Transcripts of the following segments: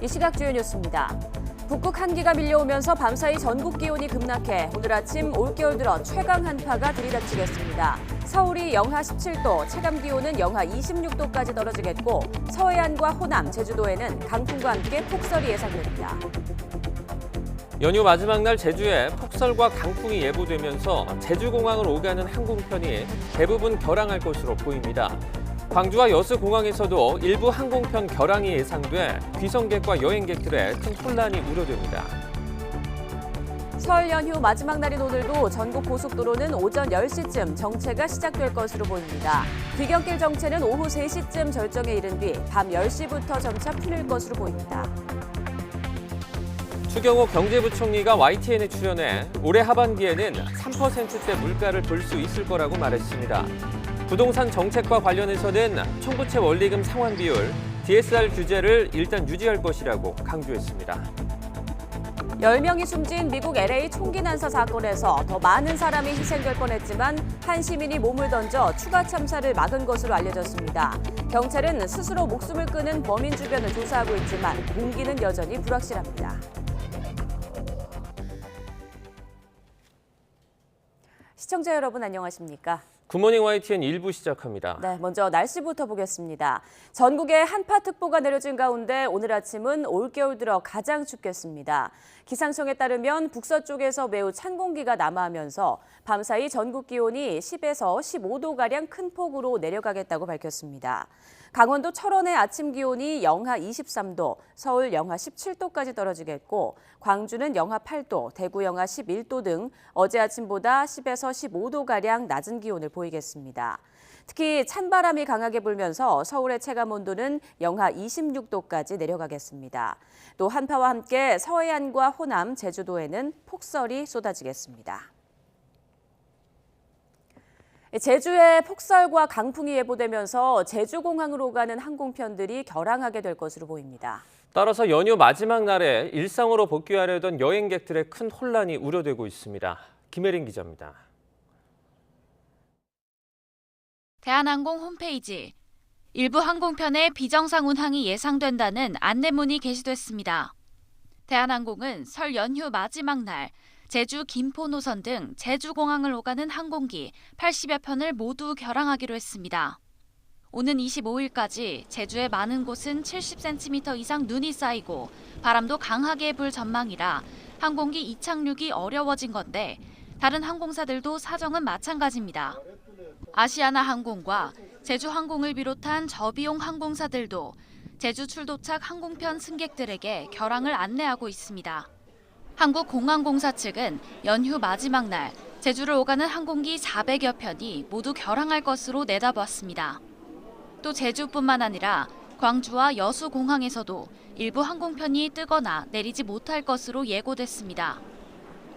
이 시각 주요 뉴스입니다. 북극 한기가 밀려오면서 밤사이 전국 기온이 급락해 오늘 아침 올겨울 들어 최강 한파가 들이닥치겠습니다. 서울이 영하 17도, 체감 기온은 영하 26도까지 떨어지겠고 서해안과 호남, 제주도에는 강풍과 함께 폭설이 예상됩니다. 연휴 마지막 날 제주에 폭설과 강풍이 예보되면서 제주공항을 오가는 항공편이 대부분 결항할 것으로 보입니다. 광주와 여수공항에서도 일부 항공편 결항이 예상돼 귀성객과 여행객들의 큰 혼란이 우려됩니다. 설 연휴 마지막 날인 오늘도 전국 고속도로는 오전 10시쯤 정체가 시작될 것으로 보입니다. 귀경길 정체는 오후 3시쯤 절정에 이른 뒤 밤 10시부터 점차 풀릴 것으로 보입니다. 추경호 경제부총리가 YTN에 출연해 올해 하반기에는 3%대 물가를 볼 수 있을 거라고 말했습니다. 부동산 정책과 관련해서는 총부채 원리금 상환 비율, DSR 규제를 일단 유지할 것이라고 강조했습니다. 10명이 숨진 미국 LA 총기 난사 사건에서 더 많은 사람이 희생될 뻔했지만 한 시민이 몸을 던져 추가 참사를 막은 것으로 알려졌습니다. 경찰은 스스로 목숨을 끊은 범인 주변을 조사하고 있지만 공기는 여전히 불확실합니다. 시청자 여러분 안녕하십니까? 굿모닝 YTN 1부 시작합니다. 네, 먼저 날씨부터 보겠습니다. 전국에 한파특보가 내려진 가운데 오늘 아침은 올겨울 들어 가장 춥겠습니다. 기상청에 따르면 북서쪽에서 매우 찬 공기가 남하하면서 밤사이 전국 기온이 10에서 15도가량 큰 폭으로 내려가겠다고 밝혔습니다. 강원도 철원의 아침 기온이 영하 23도, 서울 영하 17도까지 떨어지겠고 광주는 영하 8도, 대구 영하 11도 등 어제 아침보다 10에서 15도가량 낮은 기온을 보이겠습니다. 특히 찬바람이 강하게 불면서 서울의 체감온도는 영하 26도까지 내려가겠습니다. 또 한파와 함께 서해안과 호남, 제주도에는 폭설이 쏟아지겠습니다. 제주에 폭설과 강풍이 예보되면서 제주공항으로 가는 항공편들이 결항하게 될 것으로 보입니다. 따라서 연휴 마지막 날에 일상으로 복귀하려던 여행객들의 큰 혼란이 우려되고 있습니다. 김혜린 기자입니다. 대한항공 홈페이지, 일부 항공편의 비정상 운항이 예상된다는 안내문이 게시됐습니다. 대한항공은 설 연휴 마지막 날 제주 김포 노선 등 제주공항을 오가는 항공기 80여 편을 모두 결항하기로 했습니다. 오는 25일까지 제주의 많은 곳은 70cm 이상 눈이 쌓이고 바람도 강하게 불 전망이라 항공기 이착륙이 어려워진 건데 다른 항공사들도 사정은 마찬가지입니다. 아시아나 항공과 제주항공을 비롯한 저비용 항공사들도 제주 출도착 항공편 승객들에게 결항을 안내하고 있습니다. 한국공항공사 측은 연휴 마지막 날 제주를 오가는 항공기 400여 편이 모두 결항할 것으로 내다봤습니다. 또 제주뿐만 아니라 광주와 여수공항에서도 일부 항공편이 뜨거나 내리지 못할 것으로 예고됐습니다.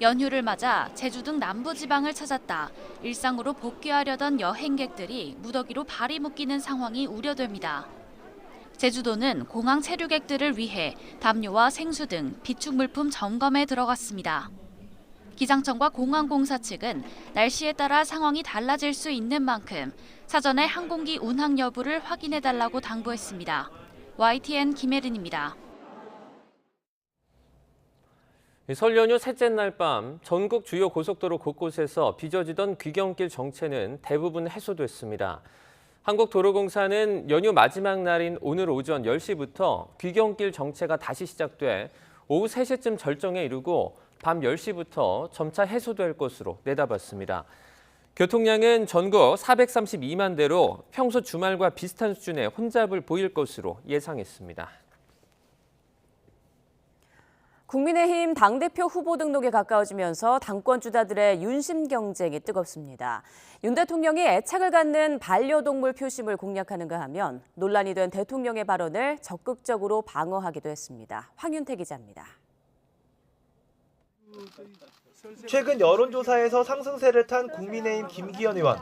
연휴를 맞아 제주 등 남부지방을 찾았다 일상으로 복귀하려던 여행객들이 무더기로 발이 묶이는 상황이 우려됩니다. 제주도는 공항 체류객들을 위해 담요와 생수 등 비축 물품 점검에 들어갔습니다. 기상청과 공항공사 측은 날씨에 따라 상황이 달라질 수 있는 만큼 사전에 항공기 운항 여부를 확인해달라고 당부했습니다. YTN 김혜린입니다. 설 연휴 셋째 날 밤 전국 주요 고속도로 곳곳에서 빚어지던 귀경길 정체는 대부분 해소됐습니다. 한국도로공사는 연휴 마지막 날인 오늘 오전 10시부터 귀경길 정체가 다시 시작돼 오후 3시쯤 절정에 이르고 밤 10시부터 점차 해소될 것으로 내다봤습니다. 교통량은 전국 432만 대로 평소 주말과 비슷한 수준의 혼잡을 보일 것으로 예상했습니다. 국민의힘 당대표 후보 등록에 가까워지면서 당권 주자들의 윤심 경쟁이 뜨겁습니다. 윤 대통령이 애착을 갖는 반려동물 표심을 공략하는가 하면 논란이 된 대통령의 발언을 적극적으로 방어하기도 했습니다. 황윤태 기자입니다. 최근 여론조사에서 상승세를 탄 국민의힘 김기현 의원,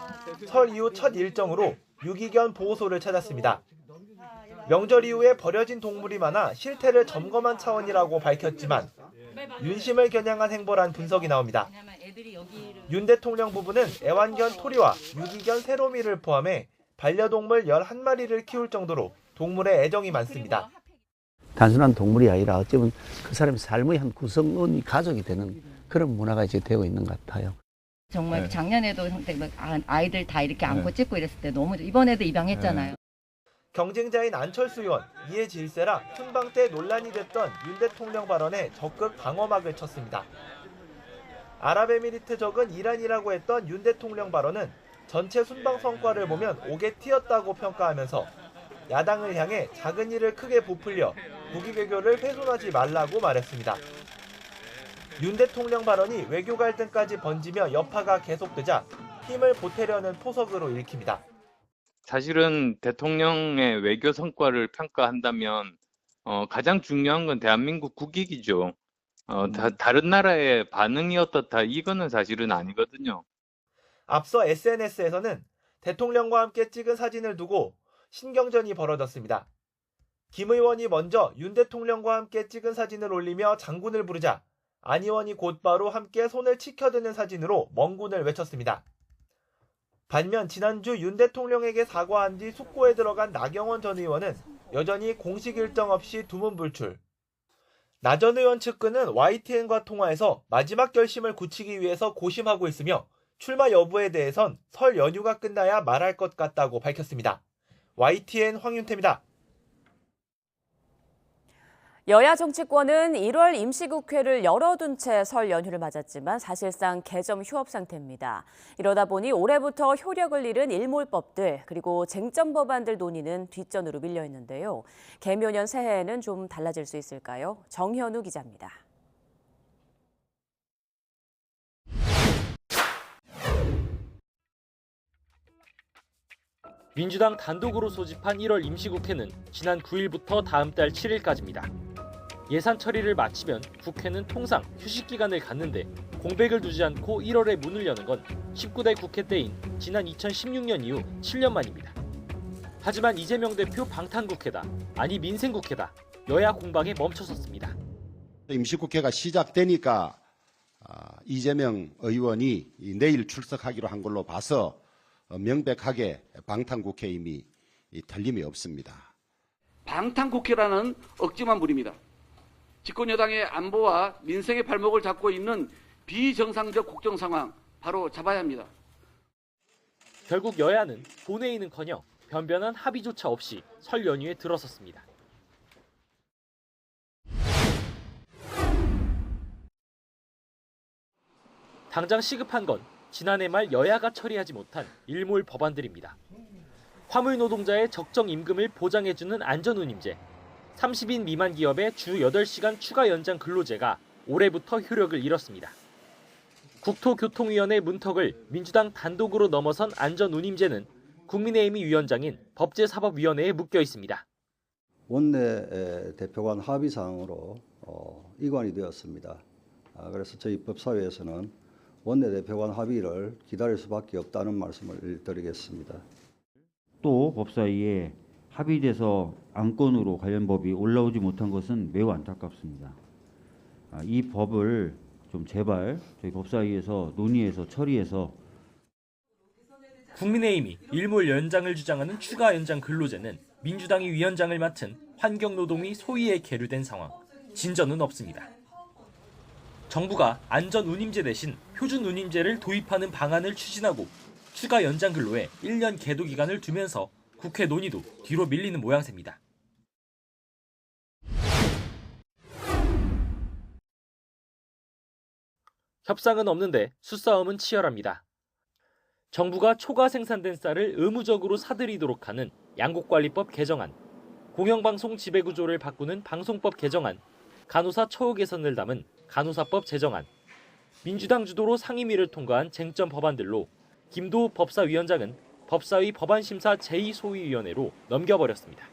설 이후 첫 일정으로 유기견 보호소를 찾았습니다. 명절 이후에 버려진 동물이 많아 실태를 점검한 차원이라고 밝혔지만 윤심을 겨냥한 행보란 분석이 나옵니다. 윤 대통령 부부는 애완견 토리와 유기견 세로미를 포함해 반려동물 11마리를 키울 정도로 동물에 애정이 많습니다. 단순한 동물이 아니라 어쩌면 그 사람의 삶의 한 구성원이 가족이 되는 그런 문화가 이제 되고 있는 것 같아요. 정말 작년에도 아이들 다 이렇게 안고 찍고 이랬을 때 너무 이번에도 입양했잖아요. 경쟁자인 안철수 의원, 이에 질세라 순방 때 논란이 됐던 윤 대통령 발언에 적극 방어막을 쳤습니다. 아랍에미리트적은 이란이라고 했던 윤 대통령 발언은 전체 순방 성과를 보면 옥에 튀었다고 평가하면서 야당을 향해 작은 일을 크게 부풀려 국위 외교를 훼손하지 말라고 말했습니다. 윤 대통령 발언이 외교 갈등까지 번지며 여파가 계속되자 힘을 보태려는 포석으로 읽힙니다. 사실은 대통령의 외교 성과를 평가한다면 가장 중요한 건 대한민국 국익이죠. 다른 나라의 반응이 어떻다 이거는 사실은 아니거든요. 앞서 SNS에서는 대통령과 함께 찍은 사진을 두고 신경전이 벌어졌습니다. 김 의원이 먼저 윤 대통령과 함께 찍은 사진을 올리며 장군을 부르자 안 의원이 곧바로 함께 손을 치켜드는 사진으로 멍군을 외쳤습니다. 반면 지난주 윤 대통령에게 사과한 뒤 숙고에 들어간 나경원 전 의원은 여전히 공식 일정 없이 두문불출. 나 전 의원 측근은 YTN과 통화에서 마지막 결심을 굳히기 위해서 고심하고 있으며 출마 여부에 대해선 설 연휴가 끝나야 말할 것 같다고 밝혔습니다. YTN 황윤태입니다. 여야 정치권은 1월 임시국회를 열어둔 채 설 연휴를 맞았지만 사실상 개점 휴업 상태입니다. 이러다 보니 올해부터 효력을 잃은 일몰법들 그리고 쟁점 법안들 논의는 뒷전으로 밀려 있는데요. 개묘년 새해에는 좀 달라질 수 있을까요? 정현우 기자입니다. 민주당 단독으로 소집한 1월 임시국회는 지난 9일부터 다음 달 7일까지입니다. 예산 처리를 마치면 국회는 통상 휴식 기간을 갖는데 공백을 두지 않고 1월에 문을 여는 건 19대 국회 때인 지난 2016년 이후 7년 만입니다. 하지만 이재명 대표 방탄국회다, 아니 민생국회다, 여야 공방에 멈춰섰습니다. 임시국회가 시작되니까 이재명 의원이 내일 출석하기로 한 걸로 봐서 명백하게 방탄국회임이 틀림이 없습니다. 방탄국회라는 억지만 부립니다. 집권여당의 안보와 민생의 발목을 잡고 있는 비정상적 국정 상황 바로 잡아야 합니다. 결국 여야는 본회의는커녕 변변한 합의조차 없이 설 연휴에 들어섰습니다. 당장 시급한 건 지난해 말 여야가 처리하지 못한 일몰 법안들입니다. 화물 노동자의 적정 임금을 보장해주는 안전운임제, 30인 미만 기업의 주 8시간 추가 연장 근로제가 올해부터 효력을 잃었습니다. 국토교통위원회 문턱을 민주당 단독으로 넘어선 안전운임제는 국민의힘이 위원장인 법제사법위원회에 묶여 있습니다. 원내 대표 간 합의 사항으로 이관이 되었습니다. 그래서 저희 법사위에서는 원내 대표 간 합의를 기다릴 수밖에 없다는 말씀을 드리겠습니다. 또 법사위에 합의돼서 안건으로 관련 법이 올라오지 못한 것은 매우 안타깝습니다. 이 법을 좀 제발 저희 법사위에서 논의해서 처리해서 국민의힘이 일몰 연장을 주장하는 추가 연장 근로제는 민주당이 위원장을 맡은 환경노동위 소위에 계류된 상황, 진전은 없습니다. 정부가 안전운임제 대신 표준운임제를 도입하는 방안을 추진하고 추가 연장 근로에 1년 계도 기간을 두면서 국회 논의도 뒤로 밀리는 모양새입니다. 협상은 없는데 수싸움은 치열합니다. 정부가 초과 생산된 쌀을 의무적으로 사들이도록 하는 양곡관리법 개정안, 공영방송 지배구조를 바꾸는 방송법 개정안, 간호사 처우 개선을 담은 간호사법 제정안, 민주당 주도로 상임위를 통과한 쟁점 법안들로 김도우 법사위원장은 법사위 법안심사 제2소위위원회로 넘겨버렸습니다.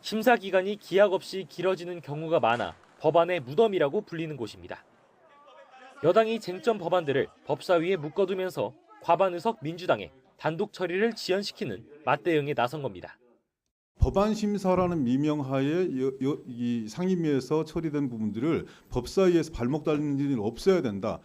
심사 기간이 기약 없이 길어지는 경우가 많아 법안의 무덤이라고 불리는 곳입니다. 여당이 쟁점 법안들을 법사위에 묶어두면서 과반 의석 민주당에 단독 처리를 지연시키는 맞대응에 나선 겁니다. 법안 심사라는 미명하에 이 상임위에서 처리된 부분들을 법사위에서 발목 달리는 일은 없어야 된다.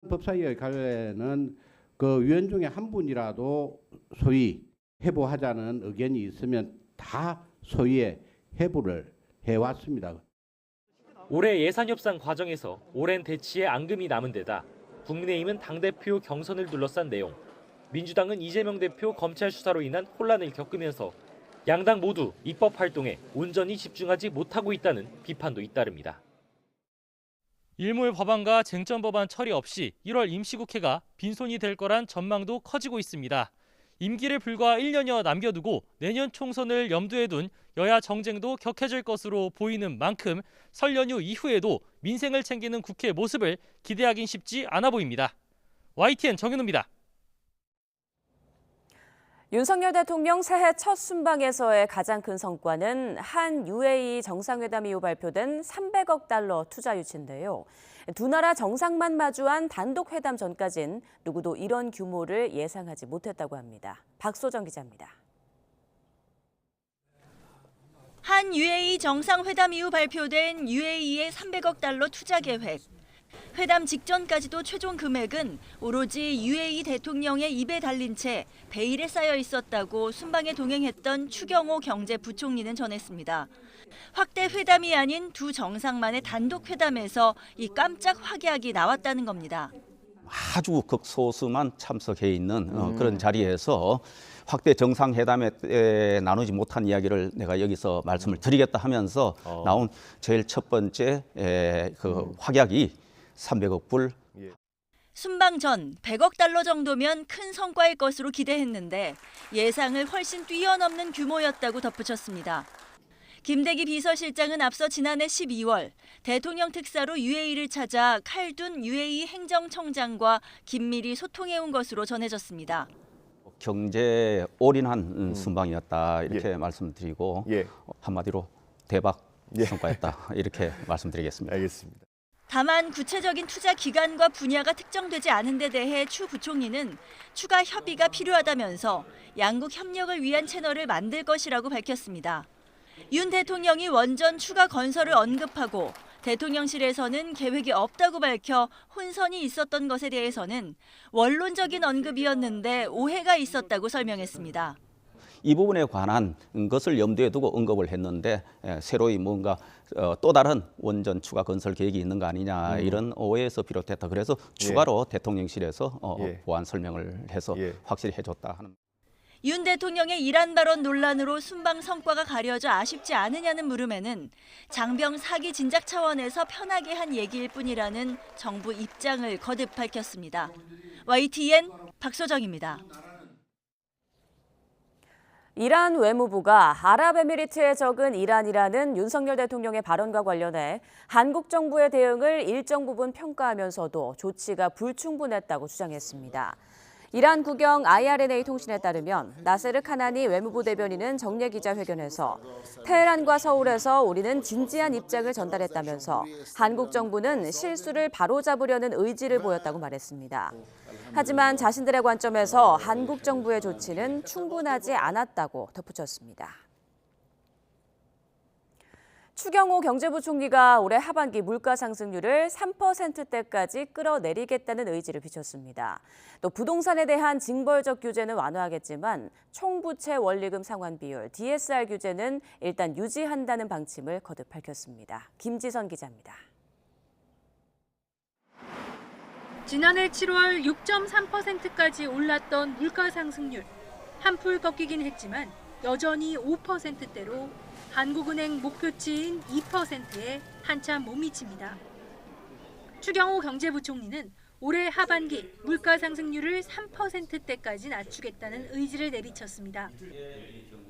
법사위의 갈래는 그 위원 중에 한 분이라도 소위 해부하자는 의견이 있으면 다 소위에 해부를 해왔습니다. 올해 예산 협상 과정에서 오랜 대치에 앙금이 남은 데다 국민의힘은 당대표 경선을 둘러싼 내용, 민주당은 이재명 대표 검찰 수사로 인한 혼란을 겪으면서 양당 모두 입법 활동에 온전히 집중하지 못하고 있다는 비판도 잇따릅니다. 일몰 법안과 쟁점 법안 처리 없이 1월 임시국회가 빈손이 될 거란 전망도 커지고 있습니다. 임기를 불과 1년여 남겨두고 내년 총선을 염두에 둔 여야 정쟁도 격해질 것으로 보이는 만큼 설 연휴 이후에도 민생을 챙기는 국회 모습을 기대하긴 쉽지 않아 보입니다. YTN 정현우입니다. 윤석열 대통령 새해 첫 순방에서의 가장 큰 성과는 한 UAE 정상회담 이후 발표된 300억 달러 투자 유치인데요. 두 나라 정상만 마주한 단독 회담 전까진 누구도 이런 규모를 예상하지 못했다고 합니다. 박소정 기자입니다. 한 UAE 정상회담 이후 발표된 UAE의 300억 달러 투자 계획. 회담 직전까지도 최종 금액은 오로지 UAE 대통령의 입에 달린 채 베일에 쌓여 있었다고 순방에 동행했던 추경호 경제부총리는 전했습니다. 확대 회담이 아닌 두 정상만의 단독 회담에서 이 깜짝 확약이 나왔다는 겁니다. 아주 극소수만 참석해 있는 그런 자리에서 확대 정상회담에 나누지 못한 이야기를 내가 여기서 말씀을 드리겠다 하면서 나온 제일 첫 번째 그 확약이 300억 불. 순방 전 100억 달러 정도면 큰 성과일 것으로 기대했는데 예상을 훨씬 뛰어넘는 규모였다고 덧붙였습니다. 김대기 비서실장은 앞서 지난해 12월 대통령 특사로 UAE를 찾아 칼둔 UAE 행정청장과 긴밀히 소통해온 것으로 전해졌습니다. 경제에 올인한 순방이었다 이렇게 말씀드리고 한마디로 대박 성과였다 이렇게 말씀드리겠습니다. 알겠습니다. 다만 구체적인 투자 기간과 분야가 특정되지 않은 데 대해 추 부총리는 추가 협의가 필요하다면서 양국 협력을 위한 채널을 만들 것이라고 밝혔습니다. 윤 대통령이 원전 추가 건설을 언급하고 대통령실에서는 계획이 없다고 밝혀 혼선이 있었던 것에 대해서는 원론적인 언급이었는데 오해가 있었다고 설명했습니다. 이 부분에 관한 것을 염두에 두고 언급을 했는데 새로이 뭔가 또 다른 원전 추가 건설 계획이 있는 거 아니냐 이런 오해에서 비롯했다. 그래서 추가로 대통령실에서 보완 설명을 해서 확실히 해줬다 하는. 윤 대통령의 이란 발언 논란으로 순방 성과가 가려져 아쉽지 않으냐는 물음에는 장병 사기 진작 차원에서 편하게 한 얘기일 뿐이라는 정부 입장을 거듭 밝혔습니다. YTN 박소정입니다. 이란 외무부가 아랍에미리트에 적은 이란이라는 윤석열 대통령의 발언과 관련해 한국 정부의 대응을 일정 부분 평가하면서도 조치가 불충분했다고 주장했습니다. 이란 국영 IRNA 통신에 따르면 나세르 카나니 외무부 대변인은 정례 기자회견에서 테헤란과 서울에서 우리는 진지한 입장을 전달했다면서 한국 정부는 실수를 바로잡으려는 의지를 보였다고 말했습니다. 하지만 자신들의 관점에서 한국 정부의 조치는 충분하지 않았다고 덧붙였습니다. 추경호 경제부총리가 올해 하반기 물가 상승률을 3%대까지 끌어내리겠다는 의지를 비췄습니다. 또 부동산에 대한 징벌적 규제는 완화하겠지만 총부채 원리금 상환 비율 DSR 규제는 일단 유지한다는 방침을 거듭 밝혔습니다. 김지선 기자입니다. 지난해 7월 6.3%까지 올랐던 물가 상승률. 한풀 꺾이긴 했지만 여전히 5%대로 한국은행 목표치인 2%에 한참 못 미칩니다. 추경호 경제부총리는 올해 하반기 물가 상승률을 3%대까지 낮추겠다는 의지를 내비쳤습니다.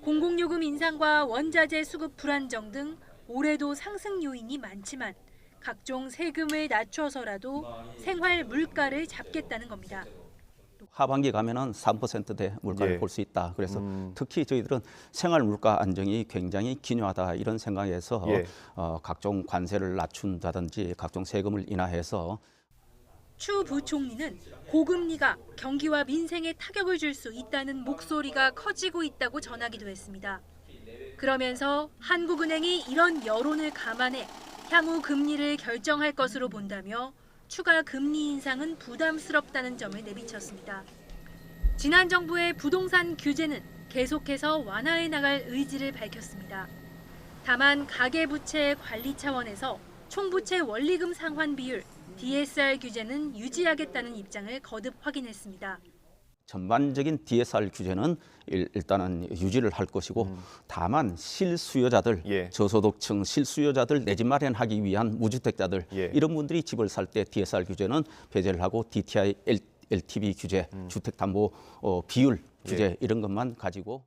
공공요금 인상과 원자재 수급 불안정 등 올해도 상승 요인이 많지만 각종 세금을 낮춰서라도 생활 물가를 잡겠다는 겁니다. 하반기 가면은 3%대 물가를 볼 수 있다. 그래서 특히 저희들은 생활 물가 안정이 굉장히 기묘하다 이런 생각에서 각종 관세를 낮춘다든지 각종 세금을 인하해서. 추 부총리는 고금리가 경기와 민생에 타격을 줄 수 있다는 목소리가 커지고 있다고 전하기도 했습니다. 그러면서 한국은행이 이런 여론을 감안해 향후 금리를 결정할 것으로 본다며 추가 금리 인상은 부담스럽다는 점을 내비쳤습니다. 지난 정부의 부동산 규제는 계속해서 완화해 나갈 의지를 밝혔습니다. 다만 가계부채 관리 차원에서 총부채 원리금 상환 비율 DSR 규제는 유지하겠다는 입장을 거듭 확인했습니다. 전반적인 DSR 규제는 일단은 유지를 할 것이고 다만 실수요자들, 저소득층 실수요자들 내 집 마련하기 위한 무주택자들 이런 분들이 집을 살 때 DSR 규제는 배제를 하고 DTI, LTV 규제, 주택담보 비율 규제 이런 것만 가지고.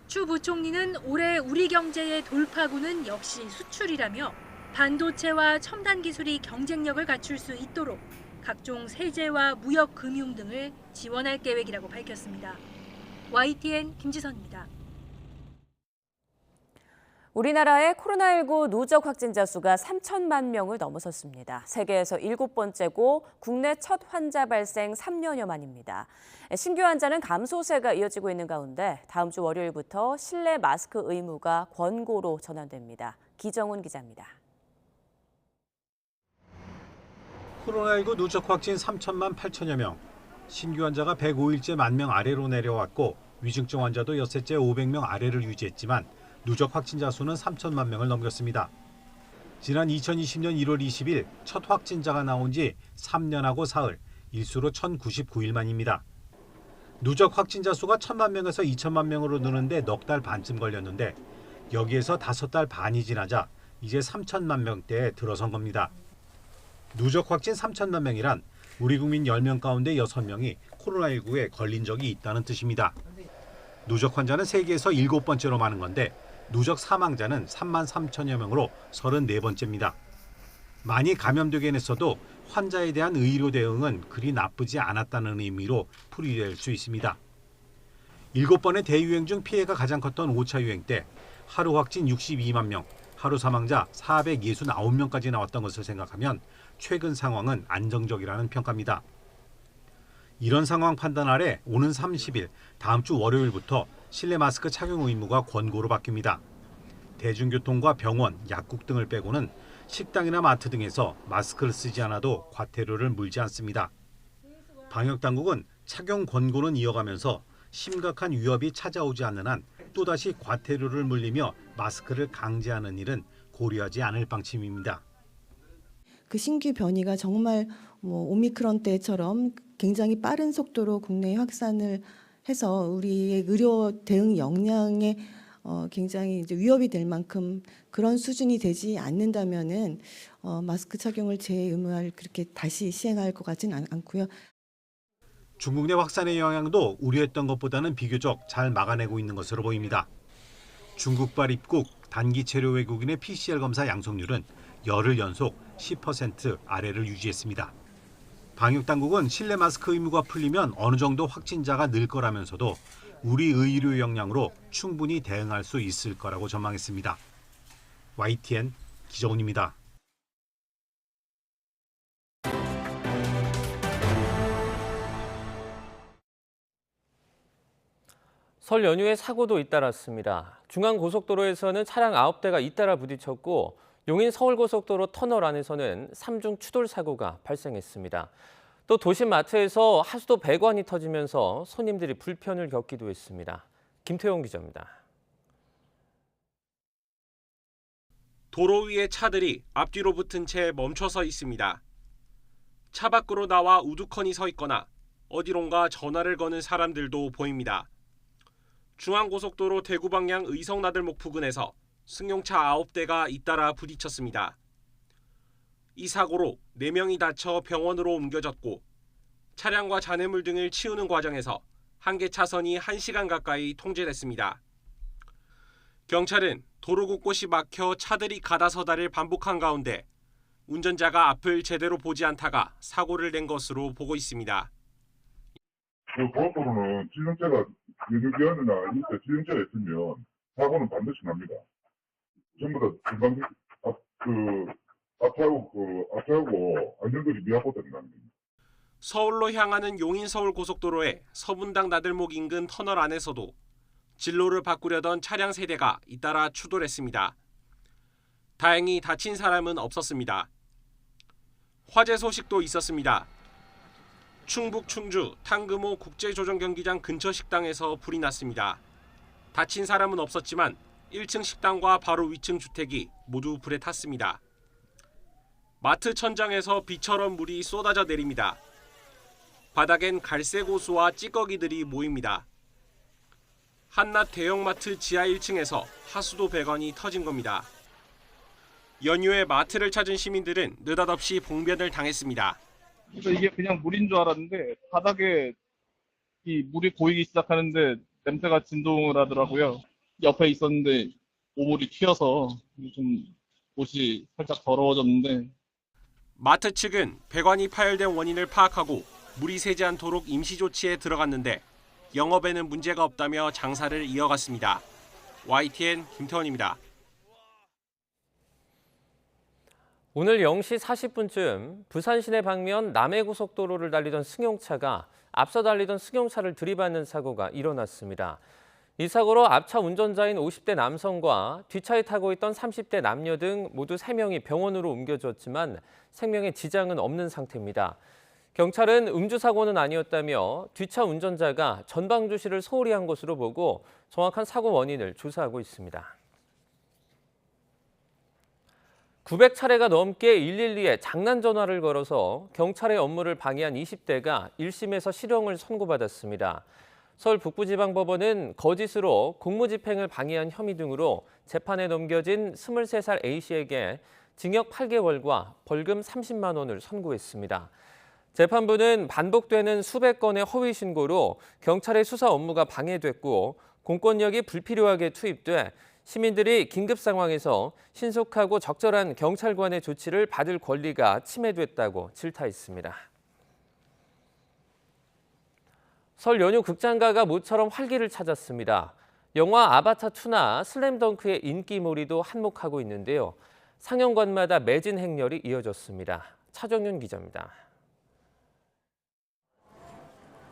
추 부총리는 올해 우리 경제의 돌파구는 역시 수출이라며 반도체와 첨단 기술이 경쟁력을 갖출 수 있도록 각종 세제와 무역, 금융 등을 지원할 계획이라고 밝혔습니다. YTN 김지선입니다. 우리나라의 코로나19 누적 확진자 수가 3천만 명을 넘어섰습니다. 세계에서 7번째고 국내 첫 환자 발생 3년여 만입니다. 신규 환자는 감소세가 이어지고 있는 가운데 다음 주 월요일부터 실내 마스크 의무가 권고로 전환됩니다. 기정훈 기자입니다. 코로나19 누적 확진 3천만 8천여 명, 신규 환자가 105일째 10,000명 아래로 내려왔고 위중증 환자도 엿새째 500명 아래를 유지했지만 누적 확진자 수는 3천만 명을 넘겼습니다. 지난 2020년 1월 20일 첫 확진자가 나온 지 3년하고 사흘, 일수로 1,099일 만입니다. 누적 확진자 수가 1,000만 명에서 2천만 명으로 느는데 넉 달 반쯤 걸렸는데 여기에서 5달 반이 지나자 이제 3천만 명대에 들어선 겁니다. 누적 확진 3천만 명이란 우리 국민 10명 가운데 6명이 코로나19에 걸린 적이 있다는 뜻입니다. 누적 환자는 세계에서 7번째로 많은 건데 누적 사망자는 3만 3천여 명으로 34번째입니다. 많이 감염되긴 했어도 환자에 대한 의료 대응은 그리 나쁘지 않았다는 의미로 풀이될 수 있습니다. 7번의 대유행 중 피해가 가장 컸던 5차 유행 때 하루 확진 62만 명, 하루 사망자 469명까지 나왔던 것을 생각하면 최근 상황은 안정적이라는 평가입니다. 이런 상황 판단 아래 오는 30일 다음 주 월요일부터 실내 마스크 착용 의무가 권고로 바뀝니다. 대중교통과 병원, 약국 등을 빼고는 식당이나 마트 등에서 마스크를 쓰지 않아도 과태료를 물지 않습니다. 방역당국은 착용 권고는 이어가면서 심각한 위협이 찾아오지 않는 한 또다시 과태료를 물리며 마스크를 강제하는 일은 고려하지 않을 방침입니다. 그 신규 변이가 정말 오미크론 때처럼 굉장히 빠른 속도로 국내에 확산을 해서 우리의 의료 대응 역량에 굉장히 이제 위협이 될 만큼 그런 수준이 되지 않는다면은 마스크 착용을 재의무할 그렇게 다시 시행할 것 같지는 않고요. 중국 내 확산의 영향도 우려했던 것보다는 비교적 잘 막아내고 있는 것으로 보입니다. 중국발 입국 단기 체류 외국인의 PCR 검사 양성률은 열흘 연속 10% 아래를 유지했습니다. 방역당국은 실내 마스크 의무가 풀리면 어느 정도 확진자가 늘 거라면서도 우리 의료 역량으로 충분히 대응할 수 있을 거라고 전망했습니다. YTN 기정훈입니다. 설 연휴에 사고도 잇따랐습니다. 중앙고속도로에서는 차량 9대가 잇따라 부딪혔고 용인 서울고속도로 터널 안에서는 3중 추돌 사고가 발생했습니다. 또 도심 마트에서 하수도 배관이 터지면서 손님들이 불편을 겪기도 했습니다. 김태용 기자입니다. 도로 위에 차들이 앞뒤로 붙은 채 멈춰서 있습니다. 차 밖으로 나와 우두커니 서 있거나 어디론가 전화를 거는 사람들도 보입니다. 중앙고속도로 대구 방향 의성나들목 부근에서 승용차 9대가 잇따라 부딪혔습니다. 이 사고로 4명이 다쳐 병원으로 옮겨졌고 차량과 잔해물 등을 치우는 과정에서 한 개 차선이 1시간 가까이 통제됐습니다. 경찰은 도로 곳곳이 막혀 차들이 가다서다를 반복한 가운데 운전자가 앞을 제대로 보지 않다가 사고를 낸 것으로 보고 있습니다. 고속도로는 지정차가 연료기관이나 이때 지정차가 있으면 사고는 반드시 납니다. 전부 다 금방 앞차하고 안전거리 미하고 때문에 납니다. 서울로 향하는 용인 서울고속도로의 서분당 나들목 인근 터널 안에서도 진로를 바꾸려던 차량 세대가 잇따라 추돌했습니다. 다행히 다친 사람은 없었습니다. 화재 소식도 있었습니다. 충북 충주 탕금호 국제조정경기장 근처 식당에서 불이 났습니다. 다친 사람은 없었지만 1층 식당과 바로 위층 주택이 모두 불에 탔습니다. 마트 천장에서 비처럼 물이 쏟아져 내립니다. 바닥엔 갈색 호수와 찌꺼기들이 모입니다. 한낮 대형마트 지하 1층에서 하수도 배관이 터진 겁니다. 연휴에 마트를 찾은 시민들은 느닷없이 봉변을 당했습니다. 그래서 이게 그냥 물인 줄 알았는데 바닥에 이 물이 고이기 시작하는데 냄새가 진동을 하더라고요. 옆에 있었는데 오물이 튀어서 좀 옷이 살짝 더러워졌는데. 마트 측은 배관이 파열된 원인을 파악하고 물이 새지 않도록 임시 조치에 들어갔는데 영업에는 문제가 없다며 장사를 이어갔습니다. YTN 김태원입니다. 오늘 0시 40분쯤 부산 시내 방면 남해고속도로를 달리던 승용차가 앞서 달리던 승용차를 들이받는 사고가 일어났습니다. 이 사고로 앞차 운전자인 50대 남성과 뒷차에 타고 있던 30대 남녀 등 모두 3명이 병원으로 옮겨졌지만 생명에 지장은 없는 상태입니다. 경찰은 음주 사고는 아니었다며 뒷차 운전자가 전방 주시를 소홀히 한 것으로 보고 정확한 사고 원인을 조사하고 있습니다. 900차례가 넘게 112에 장난 전화를 걸어서 경찰의 업무를 방해한 20대가 1심에서 실형을 선고받았습니다. 서울 북부지방법원은 거짓으로 공무집행을 방해한 혐의 등으로 재판에 넘겨진 23살 A씨에게 징역 8개월과 벌금 30만 원을 선고했습니다. 재판부는 반복되는 수백 건의 허위 신고로 경찰의 수사 업무가 방해됐고 공권력이 불필요하게 투입돼 시민들이 긴급 상황에서 신속하고 적절한 경찰관의 조치를 받을 권리가 침해됐다고 질타했습니다. 설 연휴 극장가가 모처럼 활기를 찾았습니다. 영화 아바타2나 슬램덩크의 인기몰이도 한몫하고 있는데요. 상영관마다 매진 행렬이 이어졌습니다. 차정윤 기자입니다.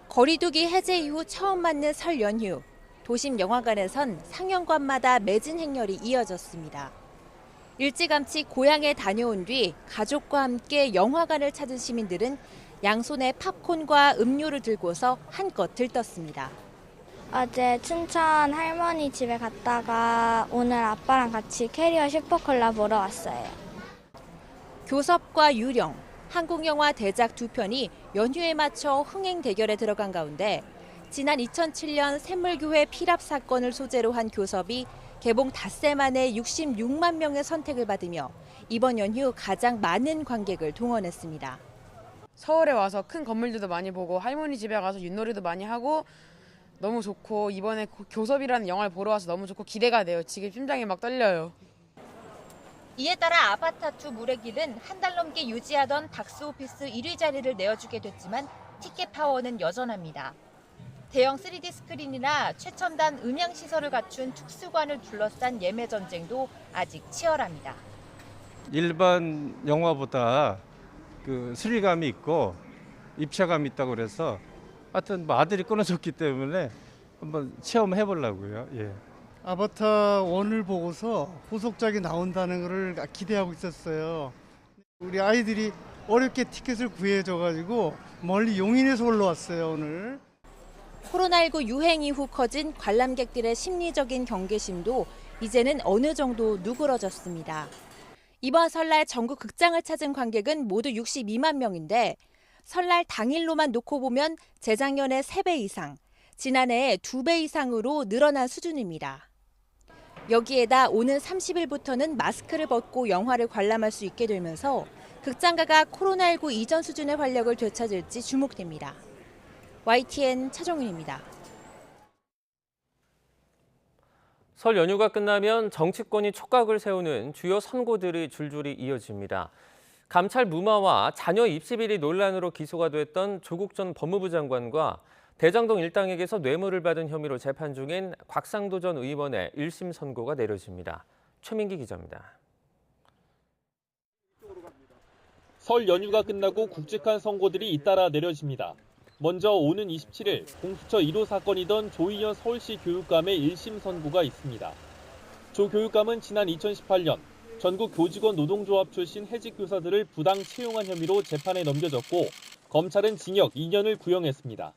거리두기 해제 이후 처음 맞는 설 연휴. 도심 영화관에선 상영관마다 매진 행렬이 이어졌습니다. 일찌감치 고향에 다녀온 뒤 가족과 함께 영화관을 찾은 시민들은 양손에 팝콘과 음료를 들고서 한껏 들떴습니다. 어제 춘천 할머니 집에 갔다가 오늘 아빠랑 같이 캐리어 슈퍼콜라 보러 왔어요. 교섭과 유령, 한국 영화 대작 두 편이 연휴에 맞춰 흥행 대결에 들어간 가운데 지난 2007년 샘물교회 피랍 사건을 소재로 한 교섭이 개봉 닷새 만에 66만 명의 선택을 받으며 이번 연휴 가장 많은 관객을 동원했습니다. 서울에 와서 큰 건물들도 많이 보고 할머니 집에 가서 윷놀이도 많이 하고 너무 좋고 이번에 교섭이라는 영화를 보러 와서 너무 좋고 기대가 돼요. 지금 심장이 막 떨려요. 이에 따라 아바타2 물의길은 한 달 넘게 유지하던 박스오피스 1위 자리를 내어주게 됐지만 티켓 파워는 여전합니다. 대형 3D 스크린이나 최첨단 음향 시설을 갖춘 특수관을 둘러싼 예매 전쟁도 아직 치열합니다. 일반 영화보다 그 스릴감이 있고 입체감이 있다고 그래서 하여튼 뭐 아들이 끊어줬기 때문에 한번 체험해 보려고요. 예. 아바타 1을 보고서 후속작이 나온다는 것을 기대하고 있었어요. 우리 아이들이 어렵게 티켓을 구해줘가지고 멀리 용인에서 올라왔어요, 오늘. 코로나19 유행 이후 커진 관람객들의 심리적인 경계심도 이제는 어느 정도 누그러졌습니다. 이번 설날 전국 극장을 찾은 관객은 모두 62만 명인데 설날 당일로만 놓고 보면 재작년의 3배 이상, 지난해의 2배 이상으로 늘어난 수준입니다. 여기에다 오는 30일부터는 마스크를 벗고 영화를 관람할 수 있게 되면서 극장가가 코로나19 이전 수준의 활력을 되찾을지 주목됩니다. YTN 차정윤입니다. 설 연휴가 끝나면 정치권이 촉각을 세우는 주요 선고들이 줄줄이 이어집니다. 감찰 무마와 자녀 입시 비리 논란으로 기소가 됐던 조국 전 법무부 장관과 대장동 일당에게서 뇌물을 받은 혐의로 재판 중인 곽상도 전 의원의 1심 선고가 내려집니다. 최민기 기자입니다. 설 연휴가 끝나고 굵직한 선고들이 잇따라 내려집니다. 먼저 오는 27일 공수처 1호 사건이던 조희연 서울시 교육감의 1심 선고가 있습니다. 조 교육감은 지난 2018년 전국 교직원 노동조합 출신 해직 교사들을 부당 채용한 혐의로 재판에 넘겨졌고 검찰은 징역 2년을 구형했습니다.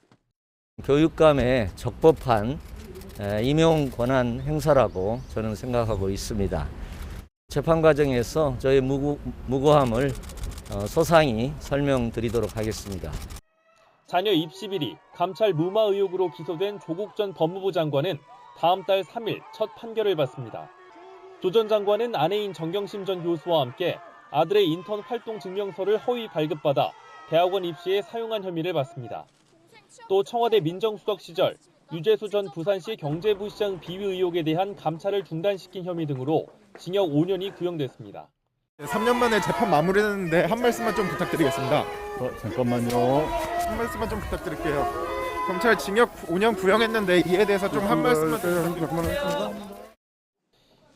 교육감의 적법한 임용 권한 행사라고 저는 생각하고 있습니다. 재판 과정에서 저의 무고함을 소상히 설명드리도록 하겠습니다. 자녀 입시 비리, 감찰 무마 의혹으로 기소된 조국 전 법무부 장관은 다음 달 3일 첫 판결을 받습니다. 조 전 장관은 아내인 정경심 전 교수와 함께 아들의 인턴 활동 증명서를 허위 발급받아 대학원 입시에 사용한 혐의를 받습니다. 또 청와대 민정수석 시절 유재수 전 부산시 경제부시장 비위 의혹에 대한 감찰을 중단시킨 혐의 등으로 징역 5년이 구형됐습니다. 3년 만에 재판 마무리했는데 한 말씀만 좀 부탁드리겠습니다. 잠깐만요. 한 말씀만 좀 부탁드릴게요. 검찰 징역 5년 구형했는데 이에 대해서 좀 한 말씀만 부탁드리겠습니다.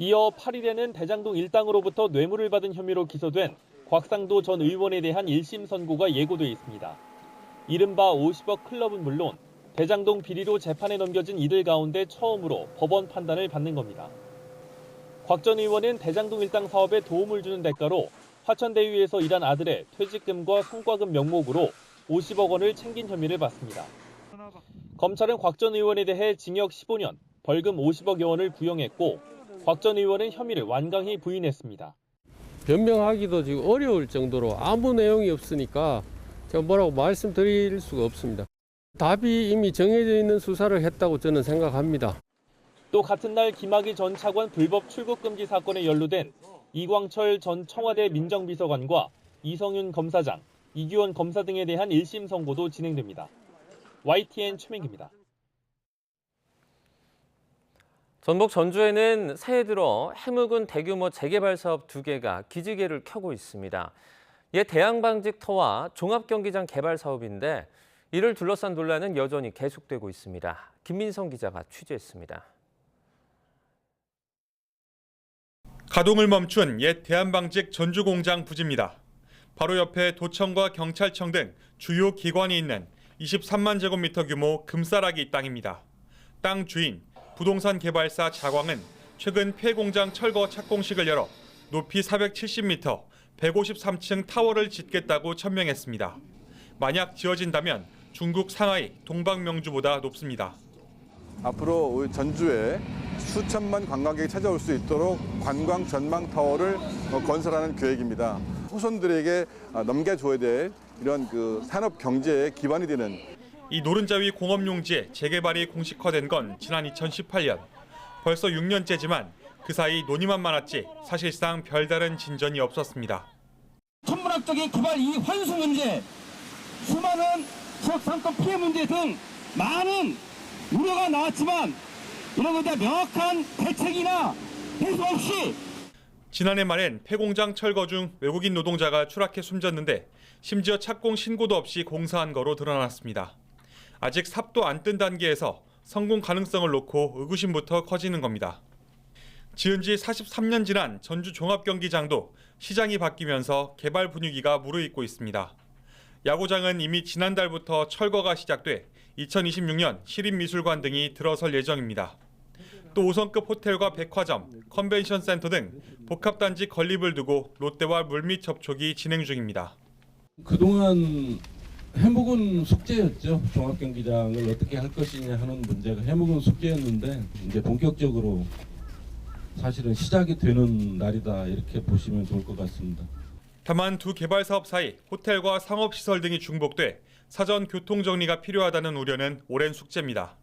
이어 8일에는 대장동 일당으로부터 뇌물을 받은 혐의로 기소된 곽상도 전 의원에 대한 1심 선고가 예고돼 있습니다. 이른바 50억 클럽은 물론 대장동 비리로 재판에 넘겨진 이들 가운데 처음으로 법원 판단을 받는 겁니다. 곽 전 의원은 대장동 일당 사업에 도움을 주는 대가로 화천대유에서 일한 아들의 퇴직금과 성과금 명목으로 50억 원을 챙긴 혐의를 받습니다. 검찰은 곽 전 의원에 대해 징역 15년, 벌금 50억여 원을 구형했고 곽 전 의원은 혐의를 완강히 부인했습니다. 변명하기도 지금 어려울 정도로 아무 내용이 없으니까 제가 뭐라고 말씀드릴 수가 없습니다. 답이 이미 정해져 있는 수사를 했다고 저는 생각합니다. 또 같은 날 김학의 전 차관 불법 출국 금지 사건에 연루된 이광철 전 청와대 민정비서관과 이성윤 검사장, 이규원 검사 등에 대한 1심 선고도 진행됩니다. YTN 최민기입니다. 전북 전주에는 새해 들어 해묵은 대규모 재개발 사업 2개가 기지개를 켜고 있습니다. 옛 대양방직터와 종합경기장 개발 사업인데 이를 둘러싼 논란은 여전히 계속되고 있습니다. 김민성 기자가 취재했습니다. 가동을 멈춘 옛 대한방직 전주공장 부지입니다. 바로 옆에 도청과 경찰청 등 주요 기관이 있는 23만 제곱미터 규모 금싸라기 땅입니다. 땅 주인 부동산 개발사 자광은 최근 폐공장 철거 착공식을 열어 높이 470m, 153층 타워를 짓겠다고 천명했습니다. 만약 지어진다면 중국 상하이 동방명주보다 높습니다. 앞으로 전주에 수천만 관광객이 찾아올 수 있도록 관광 전망 타워를 건설하는 계획입니다. 후손들에게 넘겨줘야 될 이런 산업 경제의 기반이 되는 이 노른자위 공업용지의 재개발이 공식화된 건 지난 2018년. 벌써 6년째지만 그 사이 논의만 많았지 사실상 별다른 진전이 없었습니다. 천문학적인 개발 이 환수 문제, 수많은 지역 상권 피해 문제 등 많은 우려가 나왔지만 이런 것에 대한 명확한 대책이나 해소 없이 지난해 말엔 폐공장 철거 중 외국인 노동자가 추락해 숨졌는데 심지어 착공 신고도 없이 공사한 거로 드러났습니다. 아직 삽도 안 뜬 단계에서 성공 가능성을 놓고 의구심부터 커지는 겁니다. 지은 지 43년 지난 전주 종합경기장도 시장이 바뀌면서 개발 분위기가 무르익고 있습니다. 야구장은 이미 지난달부터 철거가 시작돼 2026년 시립미술관 등이 들어설 예정입니다. 또 5성급 호텔과 백화점, 컨벤션 센터 등 복합단지 건립을 두고 롯데와 물밑 접촉이 진행 중입니다. 그동안 해묵은 숙제였죠. 종합경기장을 어떻게 할 것이냐 하는 문제가 해묵은 숙제였는데 이제 본격적으로 사실은 시작이 되는 날이다 이렇게 보시면 좋을 것 같습니다. 다만 두 개발 사업 사이 호텔과 상업시설 등이 중복돼 사전 교통 정리가 필요하다는 우려는 오랜 숙제입니다.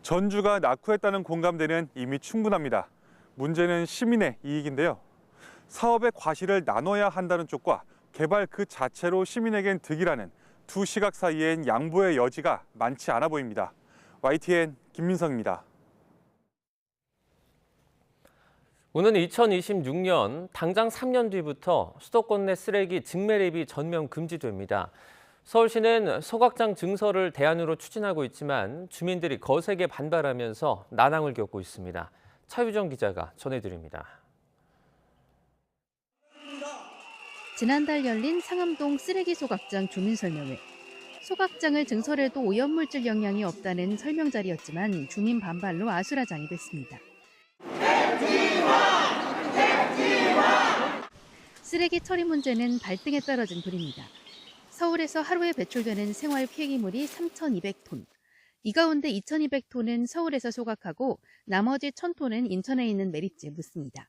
전주가 낙후했다는 공감대는 이미 충분합니다. 문제는 시민의 이익인데요. 사업의 과실을 나눠야 한다는 쪽과 개발 그 자체로 시민에겐 득이라는 두 시각 사이엔 양보의 여지가 많지 않아 보입니다. YTN 김민성입니다. 오는 2026년 당장 3년 뒤부터 수도권 내 쓰레기 직매립이 전면 금지됩니다. 서울시는 소각장 증설을 대안으로 추진하고 있지만 주민들이 거세게 반발하면서 난항을 겪고 있습니다. 차유정 기자가 전해드립니다. 지난달 열린 상암동 쓰레기 소각장 주민 설명회. 소각장을 증설해도 오염물질 영향이 없다는 설명 자리였지만 주민 반발로 아수라장이 됐습니다. 쓰레기 처리 문제는 발등에 떨어진 불입니다. 서울에서 하루에 배출되는 생활 폐기물이 3,200톤. 이 가운데 2,200톤은 서울에서 소각하고 나머지 1,000톤은 인천에 있는 매립지에 묻습니다.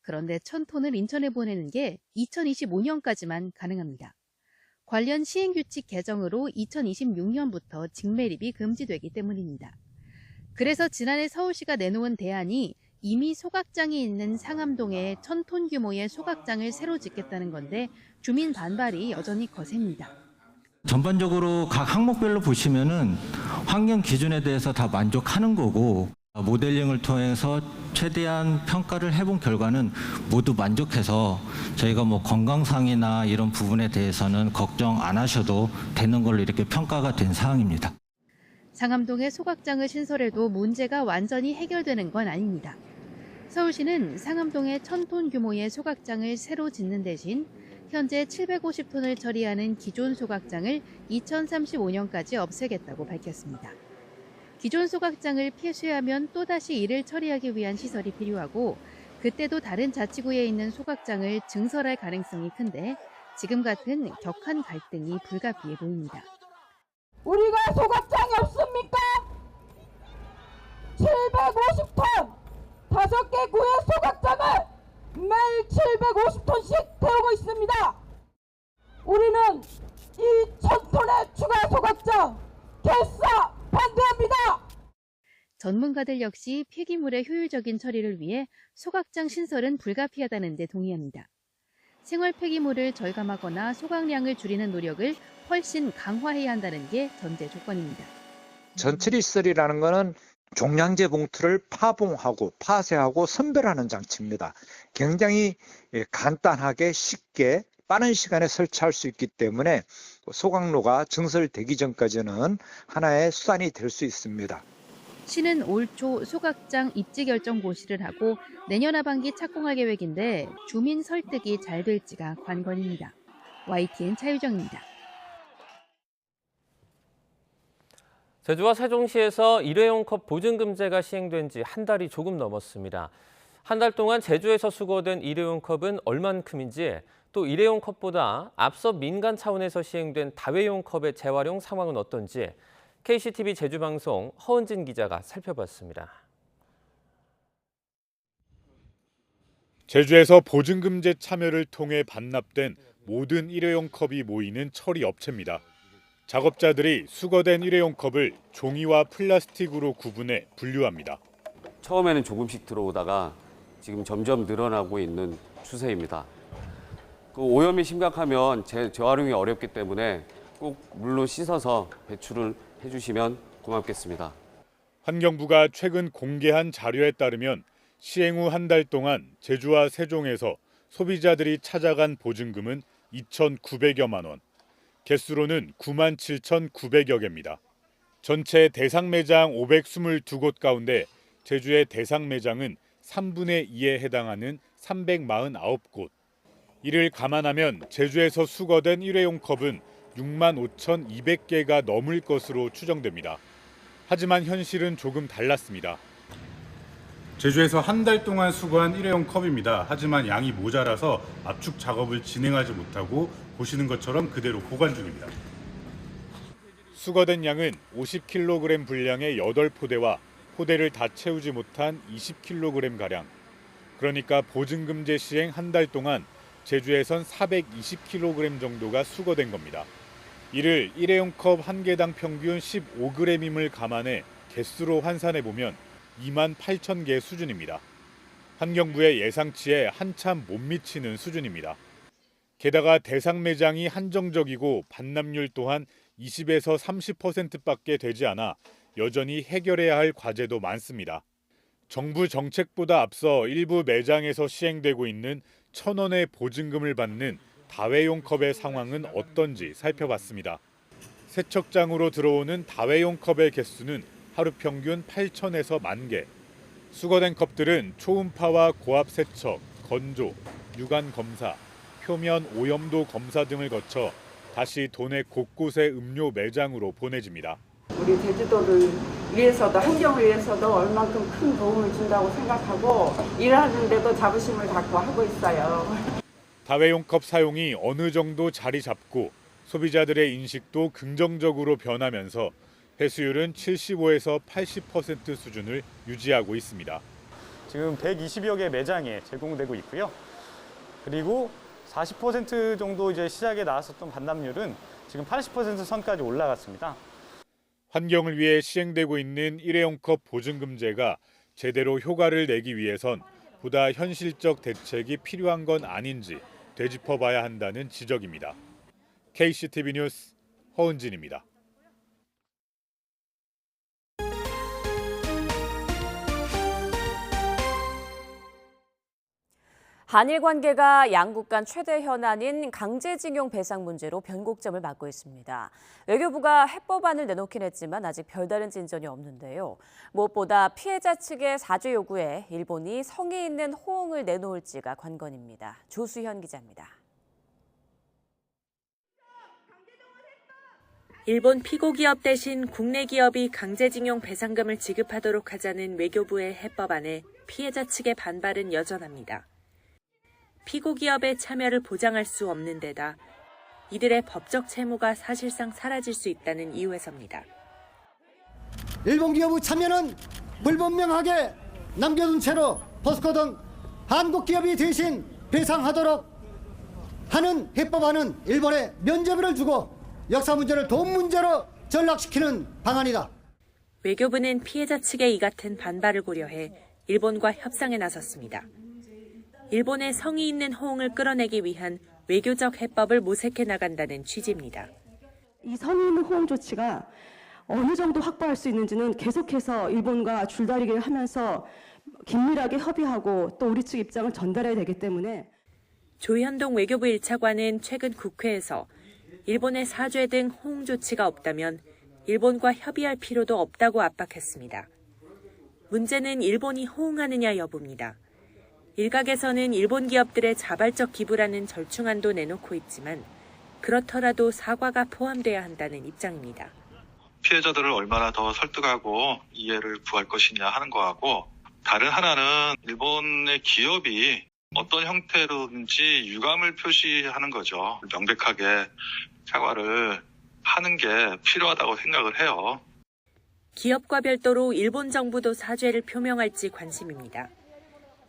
그런데 1,000톤을 인천에 보내는 게 2025년까지만 가능합니다. 관련 시행규칙 개정으로 2026년부터 직매립이 금지되기 때문입니다. 그래서 지난해 서울시가 내놓은 대안이 이미 소각장이 있는 상암동에 1,000톤 규모의 소각장을 새로 짓겠다는 건데 주민 반발이 여전히 거셉니다. 전반적으로 각 항목별로 보시면은 환경 기준에 대해서 다 만족하는 거고 모델링을 통해서 최대한 평가를 해본 결과는 모두 만족해서 저희가 뭐 건강상이나 이런 부분에 대해서는 걱정 안 하셔도 되는 걸로 이렇게 평가가 된 사항입니다. 상암동에 소각장을 신설해도 문제가 완전히 해결되는 건 아닙니다. 서울시는 상암동에 1,000톤 규모의 소각장을 새로 짓는 대신 현재 750톤을 처리하는 기존 소각장을 2035년까지 없애겠다고 밝혔습니다. 기존 소각장을 폐쇄하면 또다시 이를 처리하기 위한 시설이 필요하고 그때도 다른 자치구에 있는 소각장을 증설할 가능성이 큰데 지금 같은 격한 갈등이 불가피해 보입니다. 우리가 소각장이 없습니까? 750톤! 5개 구의 소각장을 매일 750톤씩 태우고 있습니다. 우리는 이 1,000톤의 추가 소각장 결사 반대합니다. 전문가들 역시 폐기물의 효율적인 처리를 위해 소각장 신설은 불가피하다는 데 동의합니다. 생활 폐기물을 절감하거나 소각량을 줄이는 노력을 훨씬 강화해야 한다는 게 전제 조건입니다. 전처리설이라는 것은 종량제 봉투를 파봉하고 파쇄하고 선별하는 장치입니다. 굉장히 간단하게 쉽게 빠른 시간에 설치할 수 있기 때문에 소각로가 증설되기 전까지는 하나의 수단이 될 수 있습니다. 시는 올 초 소각장 입지 결정 고시를 하고 내년 하반기 착공할 계획인데 주민 설득이 잘 될지가 관건입니다. YTN 차유정입니다. 제주와 세종시에서 일회용 컵 보증금제가 시행된 지 한 달이 조금 넘었습니다. 한 달 동안 제주에서 수거된 일회용 컵은 얼만큼인지 또 일회용 컵보다 앞서 민간 차원에서 시행된 다회용 컵의 재활용 상황은 어떤지 KCTV 제주방송 허은진 기자가 살펴봤습니다. 제주에서 보증금제 참여를 통해 반납된 모든 일회용 컵이 모이는 처리 업체입니다. 작업자들이 수거된 일회용 컵을 종이와 플라스틱으로 구분해 분류합니다. 처음에는 조금씩 들어오다가 지금 점점 늘어나고 있는 추세입니다. 그 오염이 심각하면 재활용이 어렵기 때문에 꼭 물로 씻어서 배출을 해주시면 고맙겠습니다. 환경부가 최근 공개한 자료에 따르면 시행 후 한 달 동안 제주와 세종에서 소비자들이 찾아간 보증금은 2,900여만 원. 개수로는 97,900여 개입니다. 전체 대상 매장 522곳 가운데 제주의 대상 매장은 3분의 2에 해당하는 349곳. 이를 감안하면 제주에서 수거된 일회용 컵은 65,200개가 넘을 것으로 추정됩니다. 하지만 현실은 조금 달랐습니다. 제주에서 한 달 동안 수거한 일회용 컵입니다. 하지만 양이 모자라서 압축 작업을 진행하지 못하고 보시는 것처럼 그대로 보관 중입니다. 수거된 양은 50kg 분량의 8포대와 포대를 다 채우지 못한 20kg가량. 그러니까 보증금제 시행 한 달 동안 제주에선 420kg 정도가 수거된 겁니다. 이를 일회용 컵 한 개당 평균 15g임을 감안해 개수로 환산해보면 28,000개 수준입니다. 환경부의 예상치에 한참 못 미치는 수준입니다. 게다가 대상 매장이 한정적이고 반납률 또한 20에서 30%밖에 되지 않아 여전히 해결해야 할 과제도 많습니다. 정부 정책보다 앞서 일부 매장에서 시행되고 있는 1,000원의 보증금을 받는 다회용 컵의 상황은 어떤지 살펴봤습니다. 세척장으로 들어오는 다회용 컵의 개수는 하루 평균 8,000에서 10,000개. 수거된 컵들은 초음파와 고압 세척, 건조, 유관 검사, 표면 오염도 검사 등을 거쳐 다시 도내 곳곳의 음료 매장으로 보내집니다. 우리 제주도를 위해서도 환경을 위해서도 얼만큼 큰 도움을 준다고 생각하고 일하는데도 자부심을 갖고 하고 있어요. 다회용 컵 사용이 어느 정도 자리 잡고 소비자들의 인식도 긍정적으로 변하면서 회수율은 75에서 80% 수준을 유지하고 있습니다. 지금 120여 개 매장에 제공되고 있고요. 그리고 40% 정도 이제 시작에 나왔었던 반납률은 지금 80% 선까지 올라갔습니다. 환경을 위해 시행되고 있는 일회용 컵 보증금제가 제대로 효과를 내기 위해선 보다 현실적 대책이 필요한 건 아닌지 되짚어봐야 한다는 지적입니다. KCTV 뉴스 허은진입니다. 한일 관계가 양국 간 최대 현안인 강제징용 배상 문제로 변곡점을 맞고 있습니다. 외교부가 해법안을 내놓긴 했지만 아직 별다른 진전이 없는데요. 무엇보다 피해자 측의 사죄 요구에 일본이 성의 있는 호응을 내놓을지가 관건입니다. 조수현 기자입니다. 일본 피고 기업 대신 국내 기업이 강제징용 배상금을 지급하도록 하자는 외교부의 해법안에 피해자 측의 반발은 여전합니다. 피고 기업의 참여를 보장할 수 없는 데다 이들의 법적 채무가 사실상 사라질 수 있다는 이유에서입니다. 일본 기업의 참여는 불분명하게 남겨둔 채로 포스코 등 한국 기업이 대신 배상하도록 하는 해법안은 일본에 면죄부를 주고 역사 문제를 돈 문제로 전락시키는 방안이다. 외교부는 피해자 측의 이 같은 반발을 고려해 일본과 협상에 나섰습니다. 일본의 성의 있는 호응을 끌어내기 위한 외교적 해법을 모색해 나간다는 취지입니다. 이 성의 있는 호응 조치가 어느 정도 확보할 수 있는지는 계속해서 일본과 줄다리기를 하면서 긴밀하게 협의하고 또 우리 측 입장을 전달해야 되기 때문에 조현동 외교부 1차관은 최근 국회에서 일본의 사죄 등 호응 조치가 없다면 일본과 협의할 필요도 없다고 압박했습니다. 문제는 일본이 호응하느냐 여부입니다. 일각에서는 일본 기업들의 자발적 기부라는 절충안도 내놓고 있지만 그렇더라도 사과가 포함돼야 한다는 입장입니다. 피해자들을 얼마나 더 설득하고 이해를 구할 것이냐 하는 거하고 다른 하나는 일본의 기업이 어떤 형태로든지 유감을 표시하는 거죠. 명백하게 사과를 하는 게 필요하다고 생각을 해요. 기업과 별도로 일본 정부도 사죄를 표명할지 관심입니다.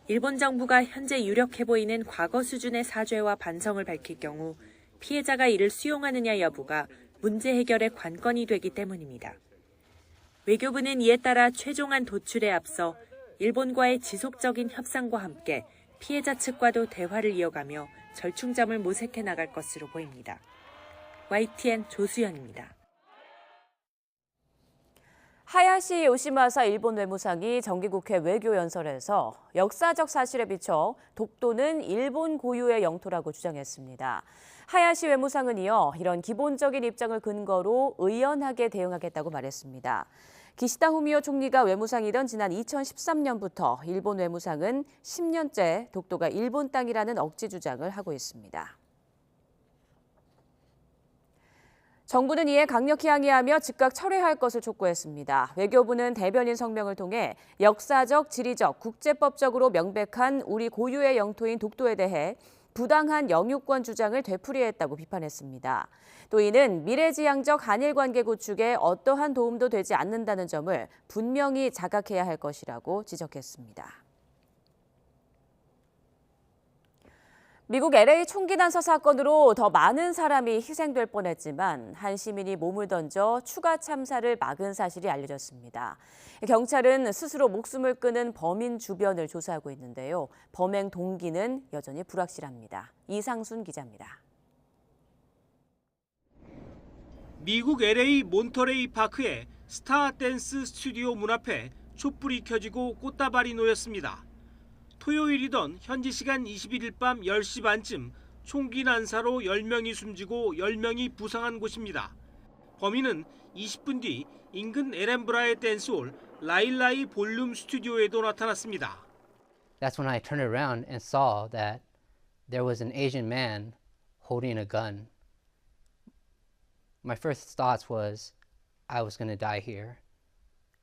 일본 정부가 현재 유력해 보이는 과거 수준의 사죄와 반성을 밝힐 경우 피해자가 이를 수용하느냐 여부가 문제 해결의 관건이 되기 때문입니다. 외교부는 이에 따라 최종안 도출에 앞서 일본과의 지속적인 협상과 함께 피해자 측과도 대화를 이어가며 절충점을 모색해 나갈 것으로 보입니다. YTN 조수연입니다. 하야시 요시마사 일본 외무상이 정기국회 외교연설에서 역사적 사실에 비춰 독도는 일본 고유의 영토라고 주장했습니다. 하야시 외무상은 이어 이런 기본적인 입장을 근거로 의연하게 대응하겠다고 말했습니다. 기시다 후미오 총리가 외무상이던 지난 2013년부터 일본 외무상은 10년째 독도가 일본 땅이라는 억지 주장을 하고 있습니다. 정부는 이에 강력히 항의하며 즉각 철회할 것을 촉구했습니다. 외교부는 대변인 성명을 통해 역사적, 지리적, 국제법적으로 명백한 우리 고유의 영토인 독도에 대해 부당한 영유권 주장을 되풀이했다고 비판했습니다. 또 이는 미래지향적 한일 관계 구축에 어떠한 도움도 되지 않는다는 점을 분명히 자각해야 할 것이라고 지적했습니다. 미국 LA 총기 난사 사건으로 더 많은 사람이 희생될 뻔했지만 한 시민이 몸을 던져 추가 참사를 막은 사실이 알려졌습니다. 경찰은 스스로 목숨을 끊은 범인 주변을 조사하고 있는데요. 범행 동기는 여전히 불확실합니다. 이상순 기자입니다. 미국 LA 몬터레이 파크의 스타 댄스 스튜디오 문 앞에 촛불이 켜지고 꽃다발이 놓였습니다. 토요일이던 현지 시간 21일 밤 10시 반쯤 총기 난사로 10명이 숨지고 10명이 부상한 곳입니다. 범인은 20분 뒤 인근 에렌브라의 댄스홀 라일라이 볼룸 스튜디오에도 나타났습니다. That's when I turned around and saw that there was an Asian man holding a gun. My first thoughts was I was going to die here.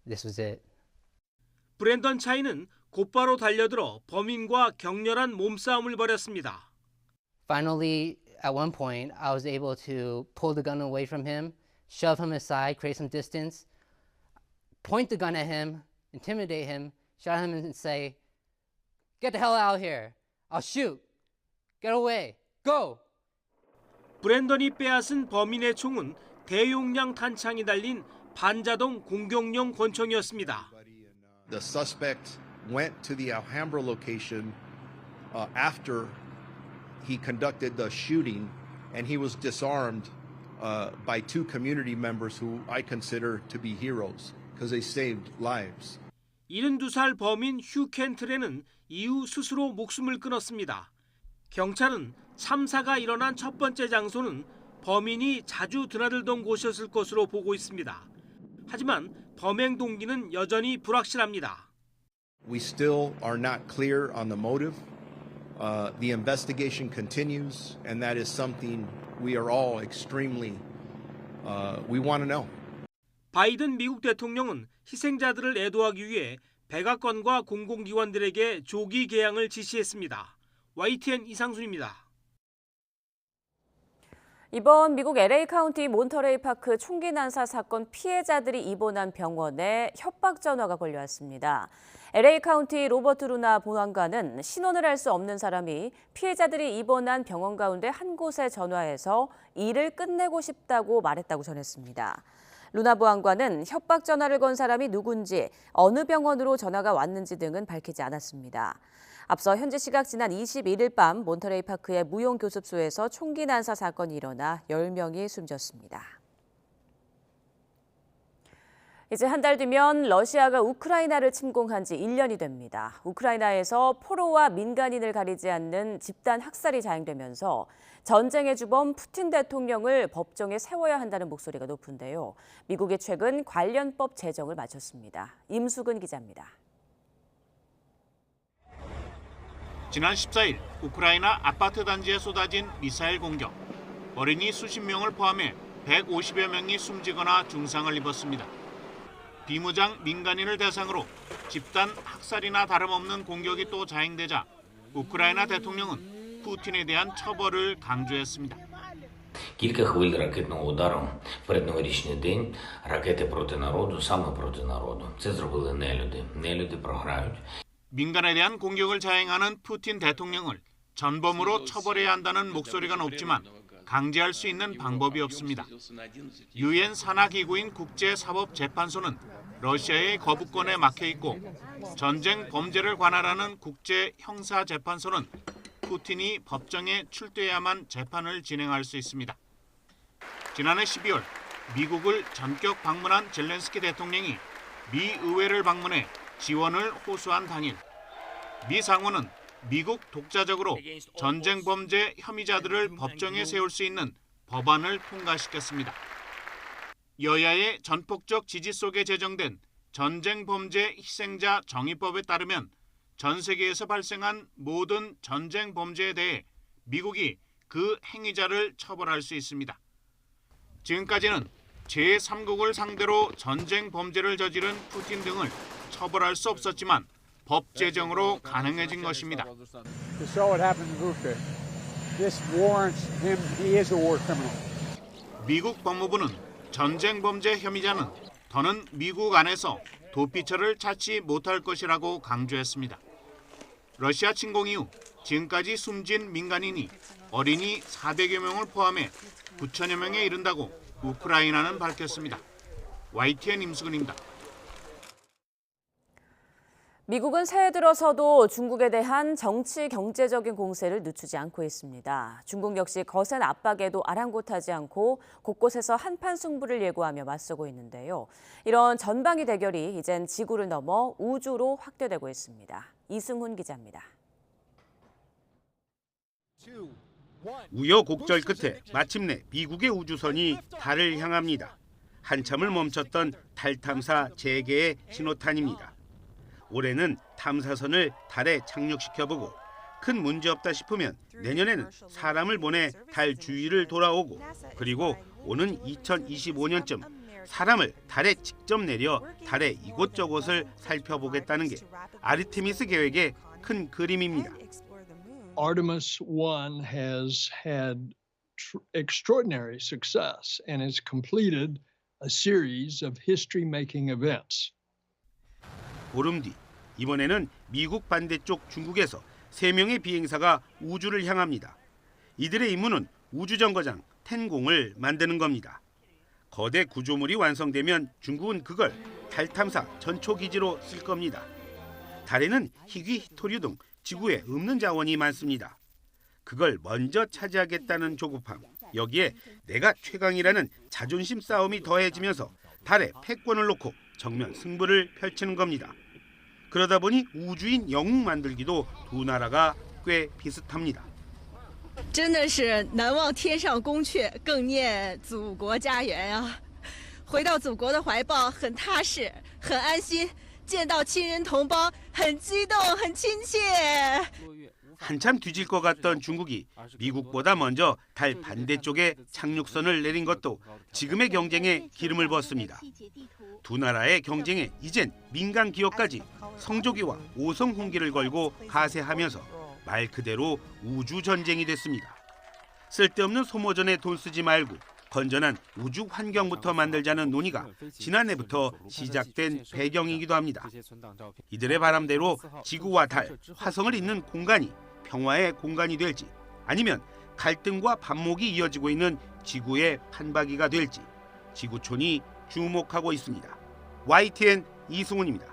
This was it. 브랜던 차이는 곧바로 달려들어 범인과 격렬한 몸싸움을 벌였습니다. Finally, at one point, I was able to pull the gun away from him, shove him aside, create some distance, point the gun at him, intimidate him, shout at him and say, "Get the hell out of here. I'll shoot. Get away. Go." 브랜던이 빼앗은 범인의 총은 대용량 탄창이 달린 반자동 공격용 권총이었습니다. The suspect went to the Alhambra location after he conducted the shooting, and he was disarmed by two community members who I consider to be heroes because they saved lives. 72살 범인 휴 켄트레는 이후 스스로 목숨을 끊었습니다. 경찰은 참사가 일어난 첫 번째 장소는 범인이 자주 드나들던 곳이었을 것으로 보고 있습니다. 하지만 범행 동기는 여전히 불확실합니다. We still are not clear on the motive. The investigation continues, and that is something we are all extremely we want to know. 바이든 미국 대통령은 희생자들을 애도하기 위해 백악관과 공공기관들에게 조기 개항을 지시했습니다. YTN 이상순입니다. 이번 미국 LA 카운티 몬터레이 파크 총기 난사 사건 피해자들이 입원한 병원에 협박 전화가 걸려왔습니다. LA 카운티 로버트 루나 보안관은 신원을 알 수 없는 사람이 피해자들이 입원한 병원 가운데 한 곳에 전화해서 일을 끝내고 싶다고 말했다고 전했습니다. 루나 보안관은 협박 전화를 건 사람이 누군지, 어느 병원으로 전화가 왔는지 등은 밝히지 않았습니다. 앞서 현지 시각 지난 21일 밤 몬터레이 파크의 무용교습소에서 총기 난사 사건이 일어나 10명이 숨졌습니다. 이제 한 달 뒤면 러시아가 우크라이나를 침공한 지 1년이 됩니다. 우크라이나에서 포로와 민간인을 가리지 않는 집단 학살이 자행되면서 전쟁의 주범 푸틴 대통령을 법정에 세워야 한다는 목소리가 높은데요. 미국이 최근 관련법 제정을 마쳤습니다. 임수근 기자입니다. 지난 14일 우크라이나 아파트 단지에 쏟아진 미사일 공격. 어린이 수십 명을 포함해 150여 명이 숨지거나 중상을 입었습니다. 비무장 민간인을 대상으로 집단 학살이나 다름없는 공격이 또 자행되자 우크라이나 대통령은 푸틴에 대한 처벌을 강조했습니다. Кілька хвиль ракетного удару в передноворічний день ракети проти народу, саме проти народу. Це зробили нелюди. Нелюди програють. 민간에 대한 공격을 자행하는 푸틴 대통령을 전범으로 처벌해야 한다는 목소리가 높지만 강제할 수 있는 방법이 없습니다. 유엔 산하기구인 국제사법재판소는 러시아의 거부권에 막혀 있고 전쟁 범죄를 관할하는 국제형사재판소는 푸틴이 법정에 출두해야만 재판을 진행할 수 있습니다. 지난해 12월 미국을 전격 방문한 젤렌스키 대통령이 미 의회를 방문해 지원을 호소한 당일 미 상원은 미국 독자적으로 전쟁 범죄 혐의자들을 법정에 세울 수 있는 법안을 통과시켰습니다. 여야의 전폭적 지지 속에 제정된 전쟁 범죄 희생자 정의법에 따르면 전 세계에서 발생한 모든 전쟁 범죄에 대해 미국이 그 행위자를 처벌할 수 있습니다. 지금까지는 제3국을 상대로 전쟁 범죄를 저지른 푸틴 등을 처벌할 수 없었지만 법 제정으로 가능해진 것입니다. 미국 법무부는 전쟁 범죄 혐의자는 더는 미국 안에서 도피처를 찾지 못할 것이라고 강조했습니다. 러시아 침공 이후 지금까지 숨진 민간인이 어린이 400여 명을 포함해 9천여 명에 이른다고 우크라이나는 밝혔습니다. YTN 임수근입니다. 미국은 새해 들어서도 중국에 대한 정치, 경제적인 공세를 늦추지 않고 있습니다. 중국 역시 거센 압박에도 아랑곳하지 않고 곳곳에서 한판 승부를 예고하며 맞서고 있는데요. 이런 전방위 대결이 이젠 지구를 넘어 우주로 확대되고 있습니다. 이승훈 기자입니다. 우여곡절 끝에 마침내 미국의 우주선이 달을 향합니다. 한참을 멈췄던 달 탐사 재개의 신호탄입니다. 올해는 탐사선을 달에 착륙시켜보고 큰 문제 없다 싶으면 내년에는 사람을 보내 달 주위를 돌아오고 그리고 오는 2025년쯤 사람을 달에 직접 내려 달의 이곳저곳을 살펴보겠다는 게 아르테미스 계획의 큰 그림입니다. Artemis 1 has had extraordinary success and has completed a series of history-making events. 보름 뒤 이번에는 미국 반대쪽 중국에서 3명의 비행사가 우주를 향합니다. 이들의 임무는 우주정거장 텐공을 만드는 겁니다. 거대 구조물이 완성되면 중국은 그걸 달 탐사 전초기지로 쓸 겁니다. 달에는 희귀, 히토류 등 지구에 없는 자원이 많습니다. 그걸 먼저 차지하겠다는 조급함, 여기에 내가 최강이라는 자존심 싸움이 더해지면서 달에 패권을 놓고 정면 승부를 펼치는 겁니다. 그러다 보니 우주인 영웅 만들기도 두 나라가 꽤 비슷합니다. 真的是难忘天上宫阙，更念祖国家园啊！回到祖国的怀抱，很踏实，很安心；见到亲人同胞，很激动，很亲切。 한참 뒤질 것 같던 중국이 미국보다 먼저 달 반대쪽에 착륙선을 내린 것도 지금의 경쟁에 기름을 붓습니다. 두 나라의 경쟁에 이젠 민간 기업까지 성조기와 오성 홍기를 걸고 가세하면서 말 그대로 우주 전쟁이 됐습니다. 쓸데없는 소모전에 돈 쓰지 말고 건전한 우주 환경부터 만들자는 논의가 지난해부터 시작된 배경이기도 합니다. 이들의 바람대로 지구와 달, 화성을 잇는 공간이 평화의 공간이 될지 아니면 갈등과 반목이 이어지고 있는 지구의 판박이가 될지 지구촌이 주목하고 있습니다. YTN 이승훈입니다.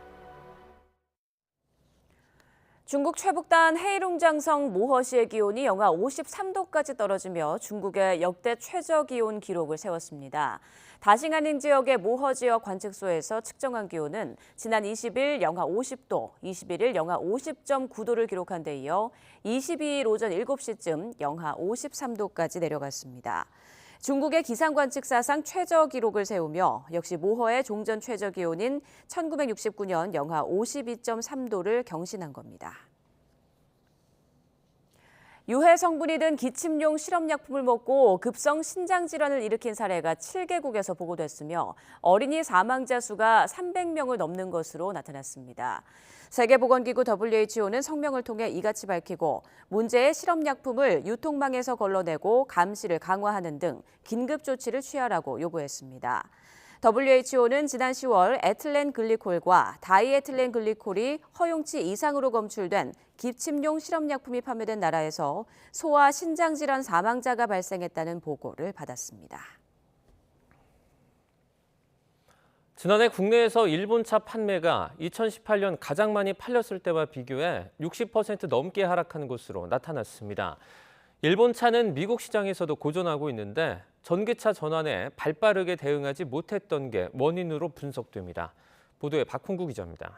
중국 최북단 헤이룽장성 모허시의 기온이 영하 53도까지 떨어지며 중국의 역대 최저 기온 기록을 세웠습니다. 다싱안닝 지역의 모허 지역 관측소에서 측정한 기온은 지난 20일 영하 50도, 21일 영하 50.9도를 기록한 데 이어 22일 오전 7시쯤 영하 53도까지 내려갔습니다. 중국의 기상관측사상 최저 기록을 세우며 역시 모허의 종전 최저 기온인 1969년 영하 52.3도를 경신한 겁니다. 유해 성분이 든 기침용 실험약품을 먹고 급성 신장질환을 일으킨 사례가 7개국에서 보고됐으며 어린이 사망자 수가 300명을 넘는 것으로 나타났습니다. 세계보건기구 WHO는 성명을 통해 이같이 밝히고 문제의 실험약품을 유통망에서 걸러내고 감시를 강화하는 등 긴급 조치를 취하라고 요구했습니다. WHO는 지난 10월 에틸렌 글리콜과 다이에틸렌 글리콜이 허용치 이상으로 검출된 기침용 실험약품이 판매된 나라에서 소아 신장질환 사망자가 발생했다는 보고를 받았습니다. 지난해 국내에서 일본차 판매가 2018년 가장 많이 팔렸을 때와 비교해 60% 넘게 하락한 것으로 나타났습니다. 일본차는 미국 시장에서도 고전하고 있는데 전기차 전환에 발빠르게 대응하지 못했던 게 원인으로 분석됩니다. 보도에 박홍구 기자입니다.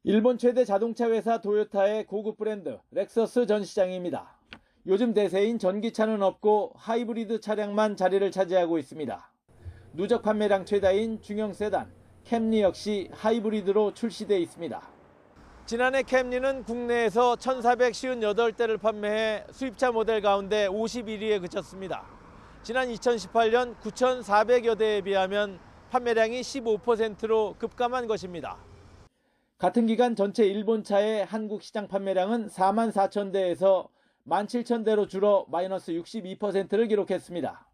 일본 최대 자동차 회사 도요타의 고급 브랜드 렉서스 전시장입니다. 요즘 대세인 전기차는 없고 하이브리드 차량만 자리를 차지하고 있습니다. 누적 판매량 최다인 중형 세단 캠리 역시 하이브리드로 출시돼 있습니다. 지난해 캠리는 국내에서 1,458대를 판매해 수입차 모델 가운데 51위에 그쳤습니다. 지난 2018년 9,400여 대에 비하면 판매량이 15%로 급감한 것입니다. 같은 기간 전체 일본차의 한국 시장 판매량은 4만 4천 대에서 17,000대로 줄어 마이너스 62%를 기록했습니다.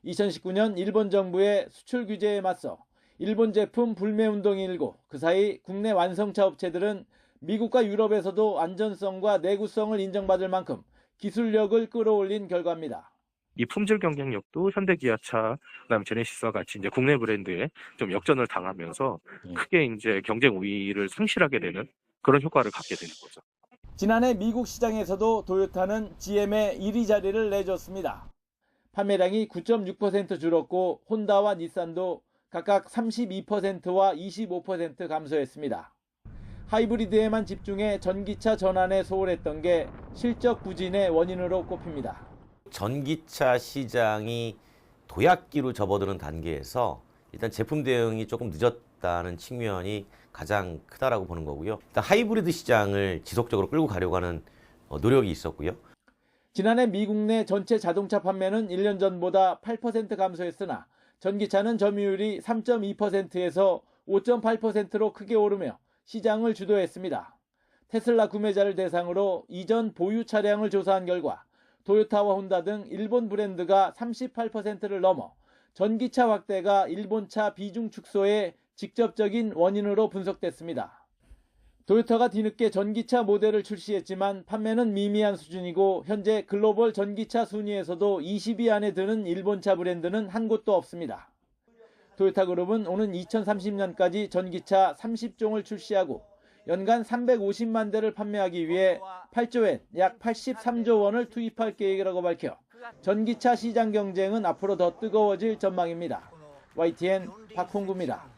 2019년 일본 정부의 수출 규제에 맞서 일본 제품 불매 운동이 일고 그 사이 국내 완성차 업체들은 미국과 유럽에서도 안전성과 내구성을 인정받을 만큼 기술력을 끌어올린 결과입니다. 이 품질 경쟁력도 현대기아차, 그다음에 제네시스와 같이 이제 국내 브랜드에 좀 역전을 당하면서 크게 이제 경쟁 우위를 상실하게 되는 그런 효과를 갖게 되는 거죠. 지난해 미국 시장에서도 도요타는 GM의 1위 자리를 내줬습니다. 판매량이 9.6% 줄었고 혼다와 닛산도 각각 32%와 25% 감소했습니다. 하이브리드에만 집중해 전기차 전환에 소홀했던 게 실적 부진의 원인으로 꼽힙니다. 전기차 시장이 도약기로 접어드는 단계에서 일단 제품 대응이 조금 늦었다는 측면이 가장 크다라고 보는 거고요. 일단 하이브리드 시장을 지속적으로 끌고 가려고 하는 노력이 있었고요. 지난해 미국 내 전체 자동차 판매는 1년 전보다 8% 감소했으나 전기차는 점유율이 3.2%에서 5.8%로 크게 오르며 시장을 주도했습니다. 테슬라 구매자를 대상으로 이전 보유 차량을 조사한 결과 도요타와 혼다 등 일본 브랜드가 38%를 넘어 전기차 확대가 일본차 비중 축소의 직접적인 원인으로 분석됐습니다. 도요타가 뒤늦게 전기차 모델을 출시했지만 판매는 미미한 수준이고 현재 글로벌 전기차 순위에서도 20위 안에 드는 일본차 브랜드는 한 곳도 없습니다. 도요타 그룹은 오는 2030년까지 전기차 30종을 출시하고 연간 350만 대를 판매하기 위해 8조엔 약 83조 원을 투입할 계획이라고 밝혀 전기차 시장 경쟁은 앞으로 더 뜨거워질 전망입니다. YTN 박홍구입니다.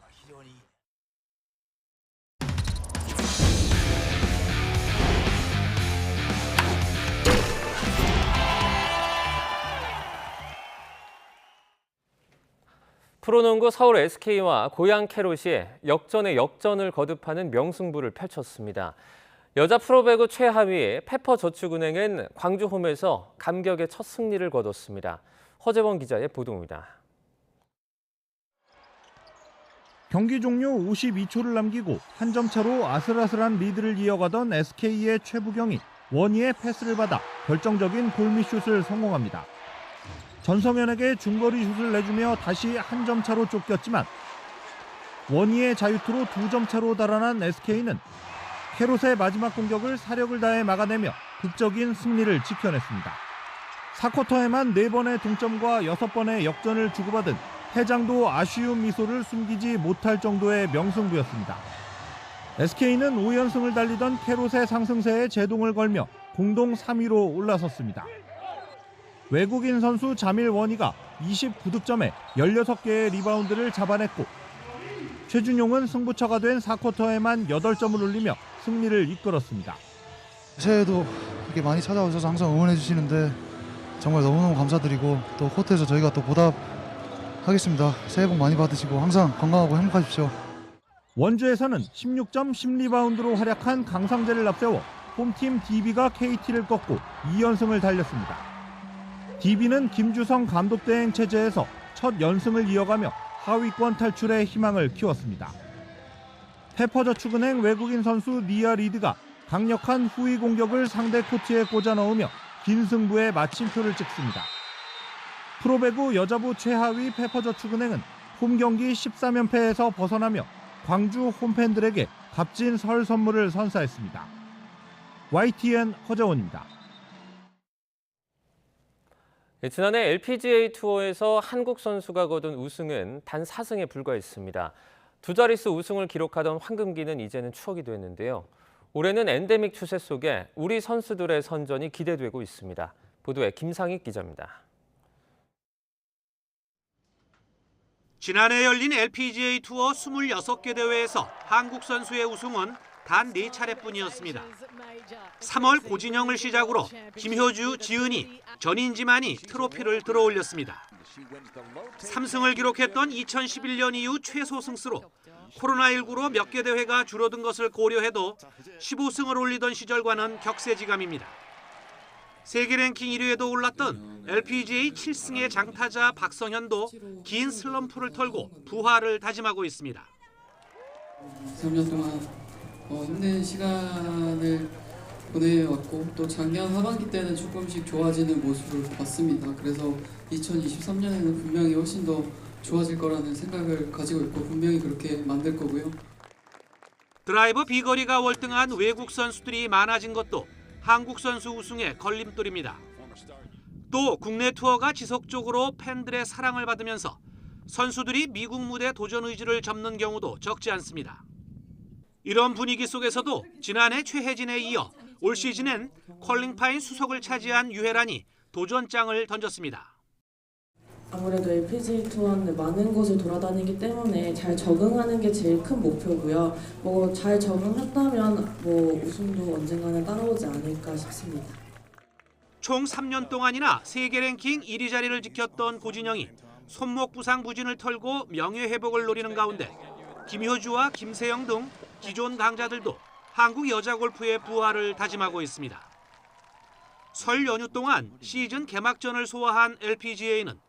프로농구 서울 SK와 고양 캐롯이 역전의 역전을 거듭하는 명승부를 펼쳤습니다. 여자 프로배구 최하위 페퍼저축은행은 광주 홈에서 감격의 첫 승리를 거뒀습니다. 허재원 기자의 보도입니다. 경기 종료 52초를 남기고 한 점 차로 아슬아슬한 리드를 이어가던 SK의 최부경이 원희의 패스를 받아 결정적인 골밑슛을 성공합니다. 전성현에게 중거리 슛을 내주며 다시 한 점 차로 쫓겼지만 원희의 자유투로 2점 차로 달아난 SK는 캐롯의 마지막 공격을 사력을 다해 막아내며 극적인 승리를 지켜냈습니다. 4쿼터에만 4번의 동점과 6번의 역전을 주고받은 회장도 아쉬운 미소를 숨기지 못할 정도의 명승부였습니다. SK는 5연승을 달리던 캐롯의 상승세에 제동을 걸며 공동 3위로 올라섰습니다. 외국인 선수 자밀 원희가 29득점에 16개의 리바운드를 잡아냈고 최준용은 승부처가 된 4쿼터에만 8점을 올리며 승리를 이끌었습니다. 새해에도 이렇게 많이 찾아오셔서 항상 응원해 주시는데 정말 너무너무 감사드리고 또 코트에서 저희가 또 보답하겠습니다. 새해 복 많이 받으시고 항상 건강하고 행복하십시오. 원주에서는 16점 10리바운드로 활약한 강상재를 앞세워 홈팀 DB가 KT를 꺾고 2연승을 달렸습니다. DB는 김주성 감독 대행 체제에서 첫 연승을 이어가며 하위권 탈출의 희망을 키웠습니다. 페퍼저축은행 외국인 선수 니아 리드가 강력한 후위 공격을 상대 코트에 꽂아 넣으며 긴 승부에 마침표를 찍습니다. 프로배구 여자부 최하위 페퍼저축은행은 홈경기 13연패에서 벗어나며 광주 홈팬들에게 값진 설 선물을 선사했습니다. YTN 허재원입니다. 지난해 LPGA 투어에서 한국 선수가 거둔 우승은 단 4승에 불과했습니다. 두 자릿수 우승을 기록하던 황금기는 이제는 추억이 됐는데요. 올해는 엔데믹 추세 속에 우리 선수들의 선전이 기대되고 있습니다. 보도에 김상익 기자입니다. 지난해 열린 LPGA 투어 26개 대회에서 한국 선수의 우승은 단 4차례뿐이었습니다. 3월 고진영을 시작으로 김효주, 지은이, 전인지만이 트로피를 들어올렸습니다. 3승을 기록했던 2011년 이후 최소 승수로 코로나19로 몇 개 대회가 줄어든 것을 고려해도 15승을 올리던 시절과는 격세지감입니다. 세계 랭킹 1위에도 올랐던 LPGA 7승의 장타자 박성현도 긴 슬럼프를 털고 부활을 다짐하고 있습니다. 3년 동안 힘든 시간을 보내왔고 또 작년 하반기 때는 조금씩 좋아지는 모습을 봤습니다. 그래서 2023년에는 분명히 훨씬 더 좋아질 거라는 생각을 가지고 있고 분명히 그렇게 만들 거고요. 드라이버 비거리가 월등한 외국 선수들이 많아진 것도 한국 선수 우승의 걸림돌입니다. 또 국내 투어가 지속적으로 팬들의 사랑을 받으면서 선수들이 미국 무대 도전 의지를 접는 경우도 적지 않습니다. 이런 분위기 속에서도 지난해 최혜진에 이어 올 시즌엔 컬링파인 수석을 차지한 유혜란이 도전장을 던졌습니다. 아무래도 LPGA 투어는 많은 곳을 돌아다니기 때문에 잘 적응하는 게 제일 큰 목표고요. 잘 적응한다면 우승도 언젠가는 따라오지 않을까 싶습니다. 총 3년 동안이나 세계 랭킹 1위 자리를 지켰던 고진영이 손목 부상 부진을 털고 명예 회복을 노리는 가운데 김효주와 김세영 등 기존 강자들도 한국 여자 골프의 부활을 다짐하고 있습니다. 설 연휴 동안 시즌 개막전을 소화한 LPGA는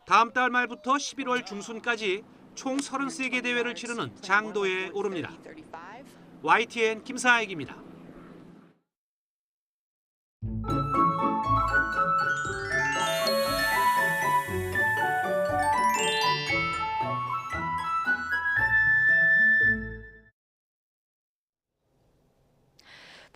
다음 달 말부터 11월 중순까지 총 33개 대회를 치르는 장도에 오릅니다. YTN 김상익입니다.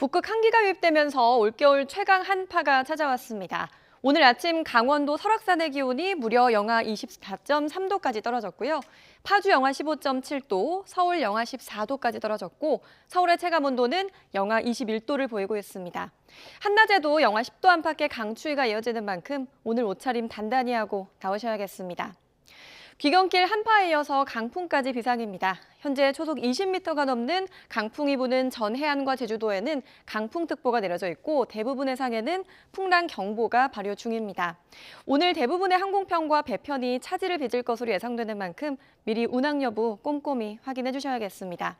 북극 한기가 유입되면서 올겨울 최강 한파가 찾아왔습니다. 오늘 아침 강원도 설악산의 기온이 무려 영하 24.3도까지 떨어졌고요. 파주 영하 15.7도, 서울 영하 14도까지 떨어졌고 서울의 체감온도는 영하 21도를 보이고 있습니다. 한낮에도 영하 10도 안팎의 강추위가 이어지는 만큼 오늘 옷차림 단단히 하고 나오셔야겠습니다. 귀경길 한파에 이어서 강풍까지 비상입니다. 현재 초속 20m가 넘는 강풍이 부는 전 해안과 제주도에는 강풍특보가 내려져 있고 대부분 해상에는 풍랑경보가 발효 중입니다. 오늘 대부분의 항공편과 배편이 차질을 빚을 것으로 예상되는 만큼 미리 운항 여부 꼼꼼히 확인해 주셔야겠습니다.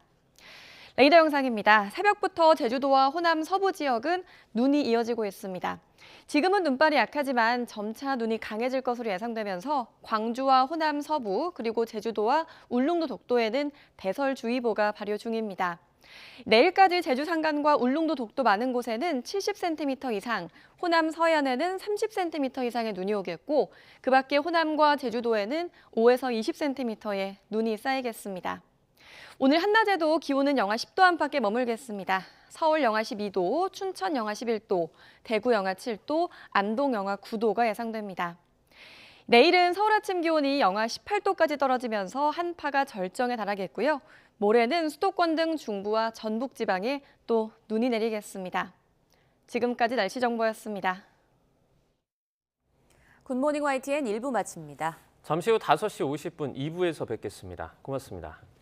레이더 영상입니다. 새벽부터 제주도와 호남 서부 지역은 눈이 이어지고 있습니다. 지금은 눈발이 약하지만 점차 눈이 강해질 것으로 예상되면서 광주와 호남 서부 그리고 제주도와 울릉도 독도에는 대설주의보가 발효 중입니다. 내일까지 제주 산간과 울릉도 독도 많은 곳에는 70cm 이상, 호남 서해안에는 30cm 이상의 눈이 오겠고 그 밖에 호남과 제주도에는 5에서 20cm의 눈이 쌓이겠습니다. 오늘 한낮에도 기온은 영하 10도 안팎에 머물겠습니다. 서울 영하 12도, 춘천 영하 11도, 대구 영하 7도, 안동 영하 9도가 예상됩니다. 내일은 서울 아침 기온이 영하 18도까지 떨어지면서 한파가 절정에 달하겠고요. 모레는 수도권 등 중부와 전북 지방에 또 눈이 내리겠습니다. 지금까지 날씨 정보였습니다. 굿모닝 YTN 1부 마칩니다. 잠시 후 5시 50분 2부에서 뵙겠습니다. 고맙습니다.